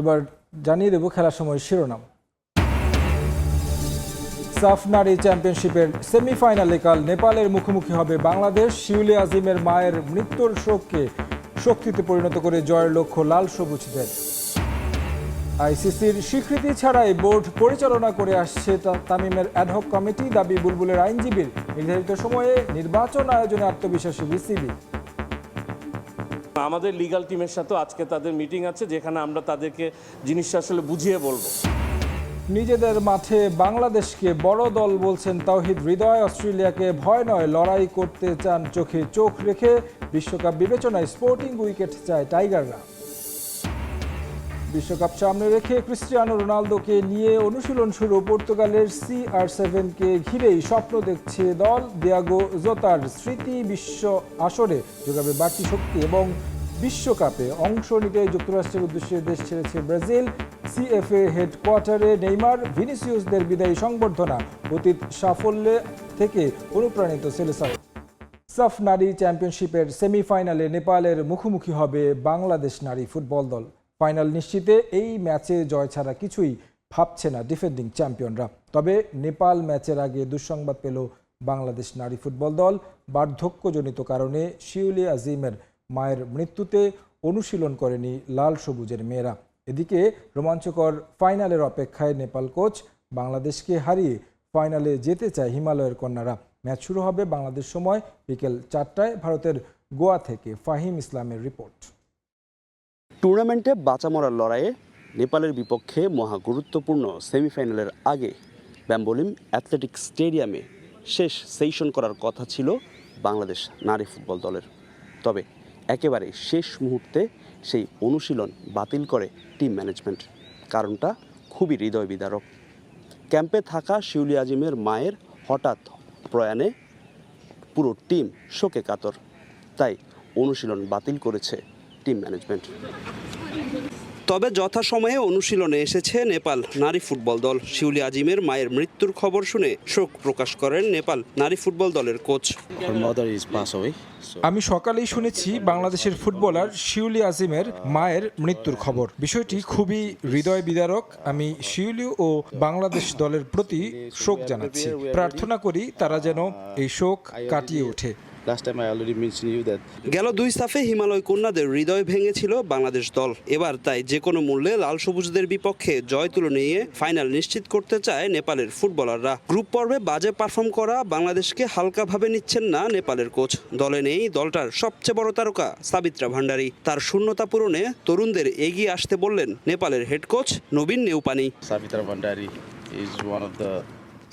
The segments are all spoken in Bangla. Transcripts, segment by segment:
এবার জানিয়ে দেব খেলার সময় শিরোনাম। সাফ নারী চ্যাম্পিয়নশিপের সেমিফাইনালে কাল নেপালের মুখোমুখি হবে বাংলাদেশ। শিউলি আজিমের মায়ের মৃত্যুর শোককে শক্তিতে পরিণত করে জয়ের লক্ষ্য লাল সবুজদের। আইসিসির স্বীকৃতি ছাড়াই বোর্ড পরিচালনা করে আসছে তামিমের অ্যাডহক কমিটি। দাবি বুলবুলের আইনজীবীর। নির্ধারিত সময়ে নির্বাচন আয়োজনে আত্মবিশ্বাসী বিসিবি। আমাদের লিগ্যাল টিমের সাথে আজকে তাদের মিটিং আছে, যেখানে আমরা তাদেরকে জিনিসটা আসলে বুঝিয়ে বলবো। নিজেদের মাঠে বাংলাদেশকে বড় দল বলছেন তাওহিদ হৃদয়। অস্ট্রেলিয়াকে ভয় নয়, লড়াই করতে চান চোখে চোখ রেখে। বিশ্বকাপ বিবেচনায় স্পোর্টিং উইকেট চায় টাইগাররা। বিশ্বকাপ সামনে রেখে ক্রিস্টিয়ানো রোনালদোকে নিয়ে অনুশীলন শুরু। পর্তুগালের CR7-কে ঘিরেই স্বপ্ন দেখছে দল। দিয়াগো জোতার স্মৃতি বিশ্ব আসরে যোগাবে বাড়তি শক্তি এবং বিশ্বকাপে অংশ নিতে যুক্তরাষ্ট্রের উদ্দেশ্যে দেশ ছেড়েছে ব্রাজিল। CFA হেডকোয়ার্টারে নেইমার ভিনিসিয়াসদের বিদায়ী সংবর্ধনা। অতীত সাফল্যে থেকে অনুপ্রাণিত সেলেসাও। সাফ নারী চ্যাম্পিয়নশিপের সেমিফাইনালে নেপালের মুখোমুখি হবে বাংলাদেশ নারী ফুটবল দল। ফাইনাল নিশ্চিতে এই ম্যাচে জয় ছাড়া কিছুই ভাবছে না ডিফেন্ডিং চ্যাম্পিয়নরা। তবে নেপাল ম্যাচের আগে দুঃসংবাদ পেল বাংলাদেশ নারী ফুটবল দল। বার্ধক্যজনিত কারণে শিউলি আজিমের মায়ের মৃত্যুতে অনুশীলন করেনি লাল সবুজের মেয়েরা। এদিকে রোমাঞ্চকর ফাইনালের অপেক্ষায় নেপাল কোচ। বাংলাদেশকে হারিয়ে ফাইনালে যেতে চায় হিমালয়ের কন্যারা। ম্যাচ শুরু হবে বাংলাদেশ সময় বিকেল 4টায়। ভারতের গোয়া থেকে ফাহিম ইসলামের রিপোর্ট। টুর্নামেন্টে বাঁচা মরার লড়াইয়ে নেপালের বিপক্ষে মহা গুরুত্বপূর্ণ সেমিফাইনালের আগে ব্যাম্বোলিম অ্যাথলেটিক স্টেডিয়ামে শেষ সেশন করার কথা ছিল বাংলাদেশ নারী ফুটবল দলের। তবে একেবারে শেষ মুহূর্তে সেই অনুশীলন বাতিল করে টিম ম্যানেজমেন্ট। কারণটা খুবই হৃদয় বিদারক। ক্যাম্পে থাকা শিউলি আজিমের মায়ের হঠাৎ প্রয়াণে পুরো টিম শোকে কাতর। তাই অনুশীলন বাতিল করেছে টিম ম্যানেজমেন্ট। তবে যথাসময়ে অনুশীলনে এসেছে নেপাল নারী ফুটবল দল। শিউলি আজিমের মায়ের মৃত্যুর খবর শুনে শোক প্রকাশ করেন নেপাল নারী ফুটবল দলের কোচ। আমি সকালেই শুনেছি বাংলাদেশের ফুটবলার শিউলি আজিমের মায়ের মৃত্যুর খবর। বিষয়টি খুবই হৃদয় বিদারক। আমি শিউলি ও বাংলাদেশ দলের প্রতি শোক জানাচ্ছি। প্রার্থনা করি তারা যেন এই শোক কাটিয়ে ওঠে। গেল 2 সাফে হিমালয় কন্যাদের হৃদয় ভেঙেছিল বাংলাদেশ দল। এবার তাই যে কোনো মূল্যে লাল সবুজদের বিপক্ষে জয় তুলে নিয়ে ফাইনাল নিশ্চিত করতে চায় নেপালের ফুটবলাররা। গ্রুপ পর্বে বাজে পারফর্ম করা বাংলাদেশকে হালকাভাবে নিচ্ছেন না নেপালের কোচ। দলে নেই দলটার সবচেয়ে বড় তারকা সাবিত্রা ভান্ডারী। তার শূন্যতা পূরণে তরুণদের এগিয়ে আসতে বললেন নেপালের হেড কোচ নবীন নেউপানি।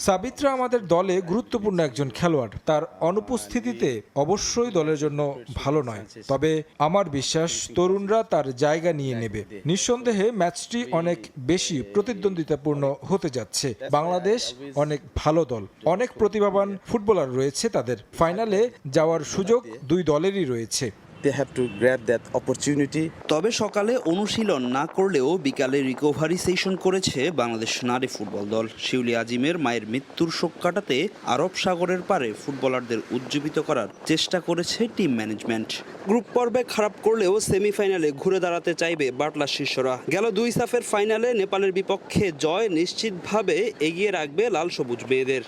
সাবিত্রা আমাদের দলে গুরুত্বপূর্ণ একজন খেলোয়াড়। তার অনুপস্থিতিতে অবশ্যই দলের জন্য ভালো নয়। তবে আমার বিশ্বাস তরুণরা তার জায়গা নিয়ে নেবে। নিঃসন্দেহে ম্যাচটি অনেক বেশি প্রতিদ্বন্দ্বিতাপূর্ণ হতে যাচ্ছে। বাংলাদেশ অনেক ভালো দল, অনেক প্রতিভাবান ফুটবলার রয়েছে তাদের। ফাইনালে যাওয়ার সুযোগ দুই দলেরই রয়েছে। তবে সকালে অনুশীলন না করলেও বিকালে রিকভারি সেশন করেছে বাংলাদেশ নারী ফুটবল দল। শিউলি আজিমের মায়ের মৃত্যুর শোক কাটাতে আরব সাগরের পারে ফুটবলারদের উজ্জীবিত করার চেষ্টা করেছে টিম ম্যানেজমেন্ট। গ্রুপ পর্বে খারাপ করলেও সেমিফাইনালে ঘুরে দাঁড়াতে চাইবে বাটলার শিষ্যরা। গেল 2 সাফের ফাইনালে নেপালের বিপক্ষে জয় নিশ্চিতভাবে এগিয়ে রাখবে লাল সবুজ মেয়েদের।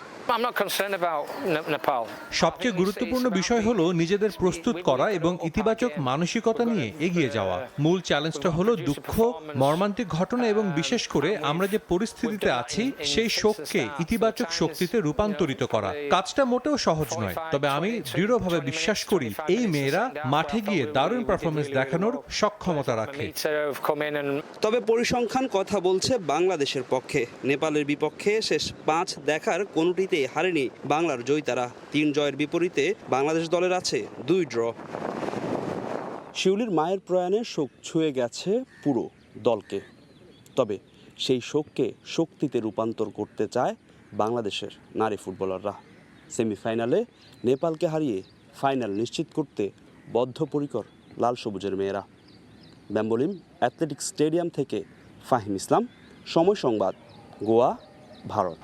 সবচেয়ে গুরুত্বপূর্ণ বিষয় হলো নিজেদের প্রস্তুত করা এবং ইতিবাচক মানসিকতা নিয়ে এগিয়ে যাওয়া। মূল চ্যালেঞ্জটা হলো দুঃখ, মর্মান্তিক ঘটনা এবং বিশেষ করে আমরা যে পরিস্থিতিতে আছি সেই শোককে ইতিবাচক শক্তিতে রূপান্তরিত করা। কাজটা মোটেও সহজ নয়, তবে আমি দৃঢ়ভাবে বিশ্বাস করি এই মেয়েরা মাঠে গিয়ে দারুণ পারফরমেন্স দেখানোর সক্ষমতা রাখে। তবে পরিসংখ্যান কথা বলছে বাংলাদেশের পক্ষে। নেপালের বিপক্ষে শেষ 5 দেখার কোনোটিতে হারেনি বাংলার জয়িতারা। 3 জয়ের বিপরীতে বাংলাদেশ দলের আছে 2 ড্র। শিউলির মায়ের প্রয়াণে শোক ছুঁয়ে গেছে পুরো দলকে। তবে সেই শোককে শক্তিতে রূপান্তর করতে চায় বাংলাদেশের নারী ফুটবলাররা। সেমিফাইনালে নেপালকে হারিয়ে ফাইনাল নিশ্চিত করতে বদ্ধপরিকর লাল সবুজের মেয়েরা। ব্যাম্বোলিম অ্যাথলেটিক স্টেডিয়াম থেকে ফাহিম ইসলাম, সময় সংবাদ, গোয়া, ভারত।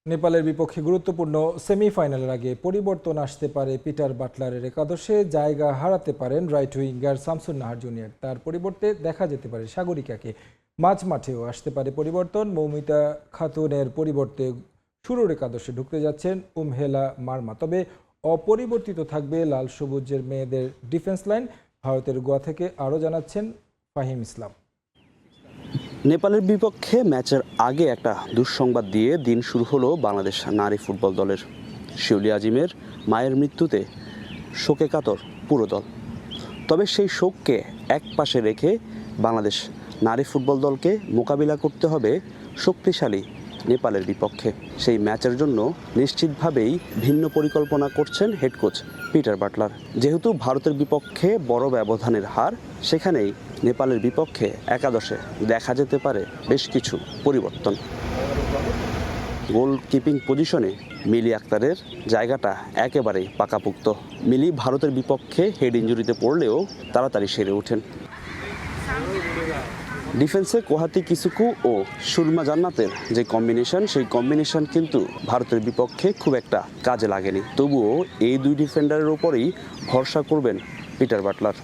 নেপালের বিপক্ষে গুরুত্বপূর্ণ সেমিফাইনালের আগে পরিবর্তন আসতে পারে পিটার বাটলারের একাদশে। জায়গা হারাতে পারেন right winger Shamsun Nahar junior. তার পরিবর্তে দেখা যেতে পারে সাগরিকাকে। মাঝ মাঠেও আসতে পারে পরিবর্তন। মৌমিতা খাতুনের পরিবর্তে শুরুর একাদশে ঢুকতে যাচ্ছেন উমহেলা মার্মা। তবে অপরিবর্তিত থাকবে লাল সবুজের মেয়েদের ডিফেন্স লাইন। ভারতের গোয়া থেকে আরও জানাচ্ছেন ফাহিম ইসলাম। নেপালের বিপক্ষে ম্যাচের আগে একটা দুঃসংবাদ দিয়ে দিন শুরু হলো বাংলাদেশ নারী ফুটবল দলের। শিউলি আজিমের মায়ের মৃত্যুতে শোকে কাতর পুরো দল। তবে সেই শোককে একপাশে রেখে বাংলাদেশ নারী ফুটবল দলকে মোকাবিলা করতে হবে শক্তিশালী নেপালের বিপক্ষে। সেই ম্যাচের জন্য নিশ্চিতভাবেই ভিন্ন পরিকল্পনা করছেন হেড কোচ পিটার বাটলার। যেহেতু ভারতের বিপক্ষে বড় ব্যবধানের হার, সেখানেই নেপালের বিপক্ষে একাদশে দেখা যেতে পারে বেশ কিছু পরিবর্তন। গোলকিপিং পজিশনে মিলি আক্তারের জায়গাটা একেবারেই পাকাপোক্ত। মিলি ভারতের বিপক্ষে হেড ইঞ্জুরিতে পড়লেও তাড়াতাড়ি সেরে ওঠেন। ডিফেন্সে কোহাতি কিসুকু ও সুরমা জান্নাতের যে কম্বিনেশন, সেই কম্বিনেশন কিন্তু ভারতের বিপক্ষে খুব একটা কাজে লাগেনি। তবুও এই দুই ডিফেন্ডারের ওপরেই ভরসা করবেন পিটার বাটলার।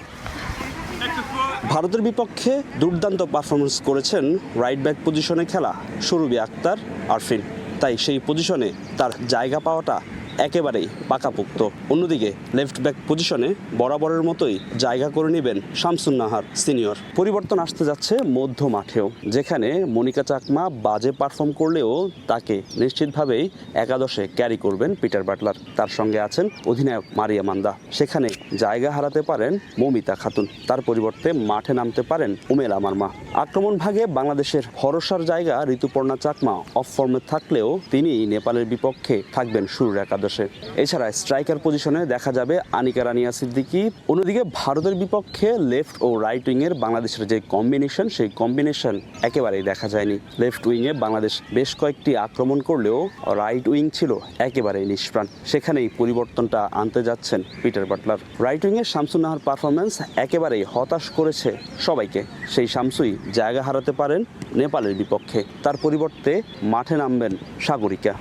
ভারতের বিপক্ষে দুর্দান্ত পারফরমেন্স করেছেন রাইট ব্যাক পজিশনে খেলা সুরভি আক্তার আরফিন। তাই সেই পজিশনে তার জায়গা পাওয়াটা একেবারেই পাকাপোক্ত। অন্যদিকে লেফট ব্যাক পজিশনে বরাবরের মতোই জায়গা করে নেবেন শামসুন নাহার সিনিয়র। পরিবর্তন আসতে যাচ্ছে মধ্য মাঠেও, যেখানে মনিকা চাকমা বাজে পারফর্ম করলেও তাকে নিশ্চিতভাবেই একাদশে ক্যারি করবেন পিটার বাটলার। তার সঙ্গে আছেন অধিনায়ক মারিয়া মান্দা। সেখানে জায়গা হারাতে পারেন মৌমিতা খাতুন। তার পরিবর্তে মাঠে নামতে পারেন উমেলা মার্মা। আক্রমণ ভাগে বাংলাদেশের ভরসার জায়গা ঋতুপর্ণা চাকমা অফ ফর্মে থাকলেও তিনি নেপালের বিপক্ষে থাকবেন শুরুর একাদশে। এছাড়া স্ট্রাইকার পজিশনে দেখা যাবে আনিকা রানিয়া সিদ্দিকী। অন্যদিকে ভারতের বিপক্ষে লেফট ও রাইট উইংয়ের বাংলাদেশের যে কম্বিনেশন, সেই কম্বিনেশন একেবারেই দেখা যায়নি। লেফট উইংয়ে বাংলাদেশ বেশ কয়েকটি আক্রমণ করলেও রাইট উইং ছিল একেবারেই নিষ্প্রাণ। সেখানেই পরিবর্তনটা আনতে যাচ্ছেন পিটার বাটলার। রাইট উইংয়ে শামসুন নাহার পারফরমেন্স একেবারেই হতাশ করেছে সবাইকে। সেই শামসুই জায়গা হারাতে পারেন নেপালের বিপক্ষে। তার পরিবর্তে মাঠে নামবেন সাগরিকা।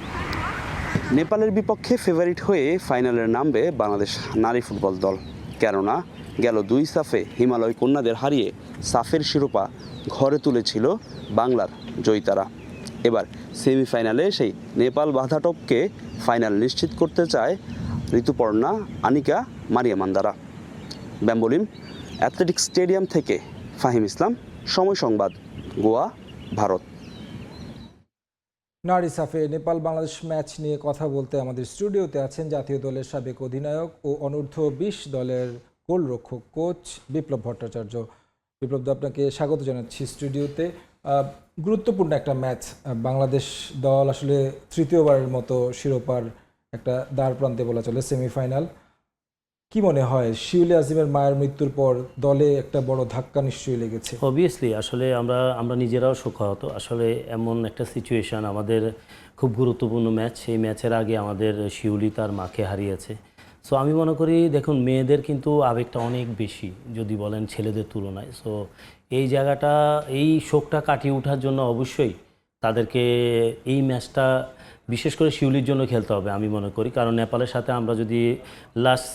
নেপালের বিপক্ষে ফেভারিট হয়ে ফাইনালে নামবে বাংলাদেশ নারী ফুটবল দল। কেননা গেল দুই সাফে হিমালয় কন্যাদের হারিয়ে সাফের শিরোপা ঘরে তুলেছিল বাংলার জয়িতারা। এবার সেমিফাইনালে সেই নেপাল বাধা টপকে ফাইনাল নিশ্চিত করতে চায় ঋতুপর্ণা, আনিকা, মারিয়া মান্দারা। ব্যাম্বোলিম অ্যাথলেটিক্স স্টেডিয়াম থেকে ফাহিম ইসলাম, সময় সংবাদ, গোয়া, ভারত। নারী সাফে নেপাল বাংলাদেশ ম্যাচ নিয়ে কথা বলতে আমাদের স্টুডিওতে আছেন জাতীয় দলের সাবেক অধিনায়ক ও অনূর্ধ্ব 20 দলের গোলরক্ষক কোচ বিপ্লব ভট্টাচার্য। বিপ্লব, আপনাকে স্বাগত জানাচ্ছি স্টুডিওতে। গুরুত্বপূর্ণ একটা ম্যাচ। বাংলাদেশ দল আসলে তৃতীয়বারের মতো শিরোপার একটা দ্বার প্রান্তে বলা চলে, সেমিফাইনাল। কি মনে হয়, শিউলি আজিমের মায়ের মৃত্যুর পর দলে একটা বড় ধাক্কা নিশ্চয়ই লেগেছে? অবভিয়াসলি আসলে আমরা নিজেরাও শোকাহত। আসলে এমন একটা সিচুয়েশন, আমাদের খুব গুরুত্বপূর্ণ ম্যাচ, সেই ম্যাচের আগে আমাদের শিউলি তার মাকে হারিয়েছে। সো আমি মনে করি, দেখুন, মেয়েদের কিন্তু আবেগটা অনেক বেশি যদি বলেন ছেলেদের তুলনায়। সো এই জায়গাটা, এই শোকটা কাটিয়ে ওঠার জন্য অবশ্যই তাদেরকে এই ম্যাচটা বিশেষ করে শিউলির জন্য খেলতে হবে আমি মনে করি। কারণ নেপালের সাথে আমরা যদি লাস্ট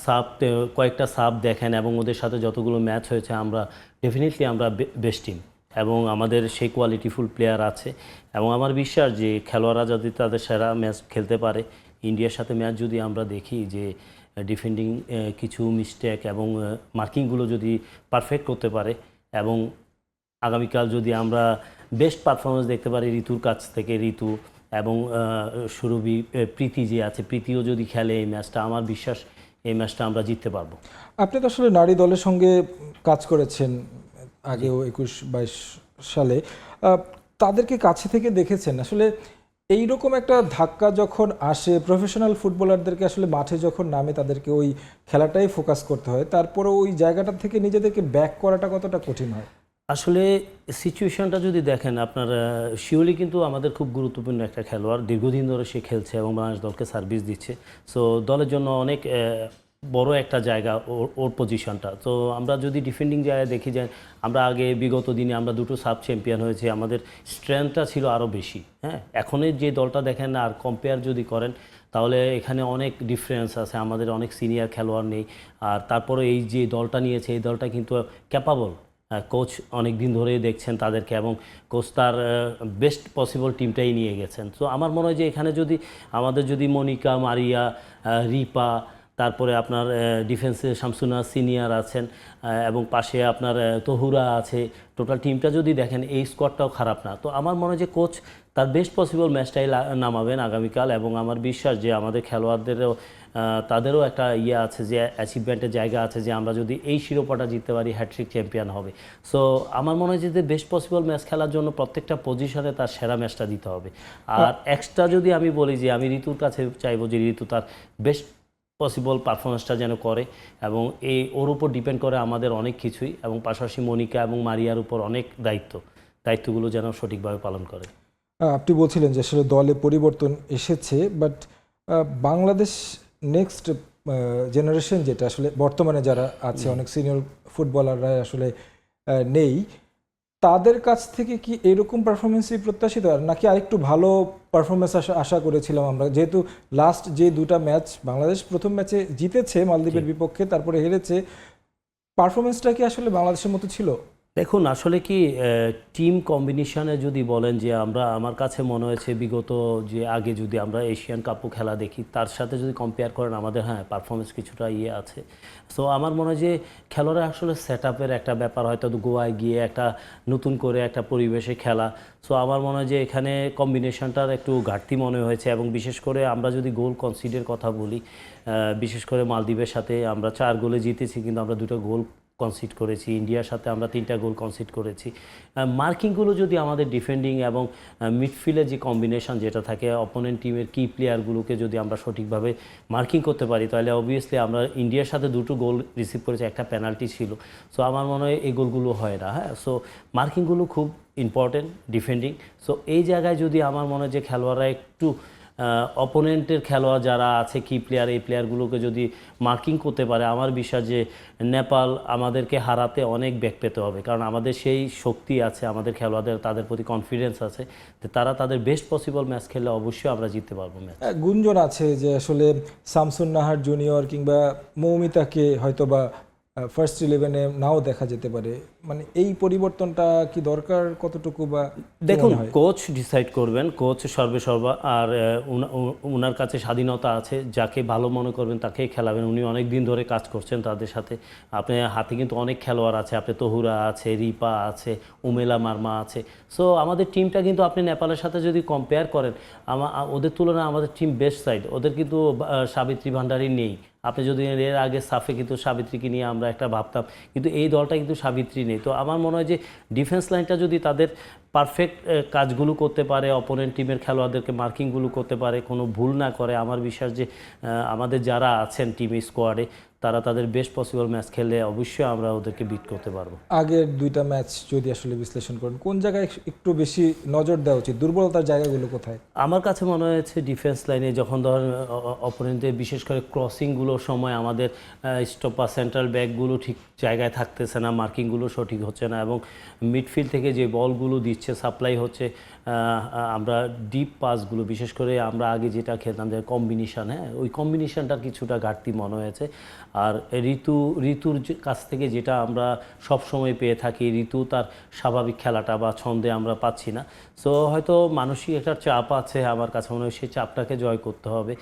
কয়েকটা সাব দেখেন এবং ওদের সাথে যতগুলো ম্যাচ হয়েছে, আমরা ডেফিনেটলি আমরা বেস্ট টিম এবং আমাদের সেই কোয়ালিটিফুল প্লেয়ার আছে। এবং আমার বিশ্বাস যে খেলোয়াড়রা যদি তাদের সেরা ম্যাচ খেলতে পারে, ইন্ডিয়ার সাথে ম্যাচ যদি আমরা দেখি যে ডিফেন্ডিং কিছু মিস্টেক এবং মার্কিংগুলো যদি পারফেক্ট করতে পারে এবং আগামীকাল যদি আমরা বেস্ট পারফরমেন্স দেখতে পারি ঋতুর কাছ থেকে, ঋতু এবং সুরভি, প্রীতি যে আছে, প্রীতিও যদি খেলে এই ম্যাচটা, আমার বিশ্বাস এই ম্যাচটা আমরা জিততে পারবো। আপনি তো আসলে নারী দলের সঙ্গে কাজ করেছেন আগেও 21-22 সালে, তাদেরকে কাছে থেকে দেখেছেন। আসলে এইরকম একটা ধাক্কা যখন আসে, প্রফেশনাল ফুটবলারদেরকে আসলে মাঠে যখন নামে তাদেরকে ওই খেলাটাই ফোকাস করতে হয়, তারপরে ওই জায়গাটা থেকে নিজেদেরকে ব্যাক করাটা কতটা কঠিন হয়? আসলে সিচুয়েশনটা যদি দেখেন, আপনার শিউলি কিন্তু আমাদের খুব গুরুত্বপূর্ণ একটা খেলোয়াড়, দীর্ঘদিন ধরে সে খেলছে এবং বাংলাদেশ দলকে সার্ভিস দিচ্ছে। সো দলের জন্য অনেক বড় একটা জায়গা ওর পজিশনটা। তো আমরা যদি ডিফেন্ডিং জায়গায় দেখি যে আমরা আগে বিগত দিনে আমরা দুটো সাব চ্যাম্পিয়ন হয়েছি, আমাদের স্ট্রেংথটা ছিল আরও বেশি। হ্যাঁ, এখনের যে দলটা দেখেন আর কম্পেয়ার যদি করেন তাহলে এখানে অনেক ডিফারেন্স আছে, আমাদের অনেক সিনিয়র খেলোয়াড় নেই। আর তারপরে এই যে দলটা নিয়েছে এই দলটা কিন্তু ক্যাপাবল, কোচ অনেক দিন ধরেই দেখছেন তাদেরকে এবং কোচ তার বেস্ট পসিবল টিমটাই নিয়ে গেছেন। তো আমার মনে হয় যে এখানে যদি আমাদের যদি মনিকা, মারিয়া, রিপা, তারপরে আপনার ডিফেন্সে শামসুনা সিনিয়র আছেন এবং পাশে আপনার তহুরা আছে, টোটাল টিমটা যদি দেখেন এই স্কোয়াডটাও খারাপ না। তো আমার মনে হয় যে কোচ তার বেস্ট পসিবল ম্যাচটাই নামাবেন আগামীকাল এবং আমার বিশ্বাস যে আমাদের খেলোয়াড়দেরও তাদেরও একটা ইয়ে আছে যে অ্যাচিভমেন্টের জায়গা আছে যে আমরা যদি এই শিরোপাটা জিততে পারি হ্যাট্রিক চ্যাম্পিয়ন হবে। সো আমার মনে হয় যে বেস্ট পসিবল ম্যাচ খেলার জন্য প্রত্যেকটা পজিশনে তার সেরা ম্যাচটা দিতে হবে। আর এক্সট্রা যদি আমি বলি যে আমি ঋতুর কাছে চাইবো যে ঋতু তার বেস্ট পসিবল পারফরমেন্সটা যেন করে এবং ওর উপর ডিপেন্ড করে আমাদের অনেক কিছুই এবং পাশাপাশি মনিকা এবং মারিয়ার উপর অনেক দায়িত্বগুলো যেন সঠিকভাবে পালন করে। আপনি বলছিলেন যে আসলে দলে পরিবর্তন এসেছে, বাট বাংলাদেশ নেক্সট জেনারেশন যেটা আসলে বর্তমানে যারা আছে অনেক সিনিয়র ফুটবলাররা আসলে নেই, তাদের কাছ থেকে কি এরকম পারফরমেন্সই প্রত্যাশিত আর নাকি আরেকটু ভালো পারফরমেন্স আশা করেছিলাম আমরা? যেহেতু লাস্ট যে দুটা ম্যাচ বাংলাদেশ প্রথম ম্যাচে জিতেছে মালদ্বীপের বিপক্ষে, তারপরে হেরেছে, পারফরমেন্সটা কি আসলে বাংলাদেশের মতো ছিল? দেখুন আসলে কি টিম কম্বিনেশনে যদি বলেন যে আমার কাছে মনে হয়েছে বিগত যে আগে যদি আমরা এশিয়ান কাপও খেলা দেখি তার সাথে যদি কম্পেয়ার করেন আমাদের পারফরমেন্স কিছুটা ইয়ে আছে। সো আমার মনে হয় যে খেলোয়াড়রা আসলে সেট আপের একটা ব্যাপার, হয়তো গোয়ায় গিয়ে একটা নতুন করে একটা পরিবেশে খেলা। সো আমার মনে হয় যে এখানে কম্বিনেশনটার একটু ঘাটতি মনে হয়েছে এবং বিশেষ করে আমরা যদি গোল কনসিডের কথা বলি, বিশেষ করে মালদ্বীপের সাথে আমরা 4 গোলে জিতেছি কিন্তু আমরা 2টা গোল কনসিড করেছি, ইন্ডিয়ার সাথে আমরা 3টা গোল কনসিড করেছি। মার্কিংগুলো যদি আমাদের ডিফেন্ডিং এবং মিডফিল্ডের যে কম্বিনেশন যেটা থাকে অপোনেন্ট টিমের কি প্লেয়ারগুলোকে যদি আমরা সঠিকভাবে মার্কিং করতে পারি তাহলে অবভিয়াসলি আমরা ইন্ডিয়ার সাথে 2টো গোল রিসিভ করেছি, একটা পেনাল্টি ছিল। সো আমার মনে হয় এই গোলগুলো হয় না। সো মার্কিংগুলো খুব ইম্পর্টেন্ট ডিফেন্ডিং। সো এই জায়গায় যদি আমার মনে হয় যে খেলোয়াড়রা একটু অপোনেন্টের খেলোয়াড় যারা আছে কি প্লেয়ার এই প্লেয়ারগুলোকে যদি মার্কিং করতে পারে আমার বিশ্বাস যে নেপাল আমাদেরকে হারাতে অনেক বেগ পেতে হবে, কারণ আমাদের সেই শক্তি আছে, আমাদের খেলোয়াড়দের তাদের প্রতি কনফিডেন্স আছে, তারা তাদের বেস্ট পসিবল ম্যাচ খেললে অবশ্যই আমরা জিততে পারবো ম্যাচ। গুঞ্জন আছে যে আসলে শামসুন নাহার জুনিয়র কিংবা মৌমিতাকে হয়তোবা ফার্স্ট 11-এ নাও দেখা যেতে পারে, মানে এই পরিবর্তনটা কি দরকার কতটুকু? বা দেখুন কোচ ডিসাইড করবেন, কোচ সর্বেসর্বা, আর ওনার কাছে স্বাধীনতা আছে, যাকে ভালো মনে করবেন তাকেই খেলাবেন। উনি অনেক দিন ধরে কাজ করছেন তাদের সাথে, আপনার হাতে কিন্তু অনেক খেলোয়াড় আছে, আপনি তহুরা আছে, রিপা আছে, উমেলা মার্মা আছে। সো আমাদের টিমটা কিন্তু আপনি নেপালের সাথে যদি কম্পেয়ার করেন ওদের তুলনায় আমাদের টিম বেস্ট সাইড। ওদের কিন্তু সাবিত্রী ভান্ডারী নেই, আপনি যদি এর আগে সাফে কিন্তু সাবিত্রীকে নিয়ে আমরা একটা ভাবতাম, কিন্তু এই দলটা কিন্তু সাবিত্রী নেই। তো আমার মনে হয় যে ডিফেন্স লাইনটা যদি তাদের পারফেক্ট কাজগুলো করতে পারে, অপোনেন্ট টিমের খেলোয়াড়দেরকে মার্কিংগুলো করতে পারে, কোনো ভুল না করে, আমার বিশ্বাস যে আমাদের যারা আছেন টিমে স্কোয়াডে তারা তাদের বেস্ট পসিবল ম্যাচ খেললে অবশ্যই আমরা ওদেরকে বিট করতে পারবো। আগের 2টা ম্যাচ যদি আসলে বিশ্লেষণ করেন কোন জায়গায় একটু বেশি নজর দেওয়া উচিত, দুর্বলতার জায়গাগুলো কোথায়? আমার কাছে মনে হয়েছে ডিফেন্স লাইনে যখন ধরেন অপোনেন্টদের বিশেষ করে ক্রসিংগুলোর সময় আমাদের স্টপার সেন্ট্রাল ব্যাকগুলো ঠিক জায়গায় থাকতেছে না, মার্কিংগুলো সঠিক হচ্ছে না এবং মিডফিল্ড থেকে যে বলগুলো দিচ্ছে সাপ্লাই হচ্ছে, আমরা ডিপ পাসগুলো বিশেষ করে আমরা আগে যেটা খেলতাম যে কম্বিনেশন, ওই কম্বিনেশনটার কিছুটা ঘাটতি মনে হয়েছে। আর ঋতুর কাছ থেকে যেটা আমরা সব সময় পেয়ে থাকি, ঋতু তার স্বাভাবিক খেলাটা বা ছন্দে আমরা পাচ্ছি না। সো হয়তো মানসিক একটা চাপ আছে, আমার কাছে মনে হয় সেই চাপটাকে জয় করতে হবে।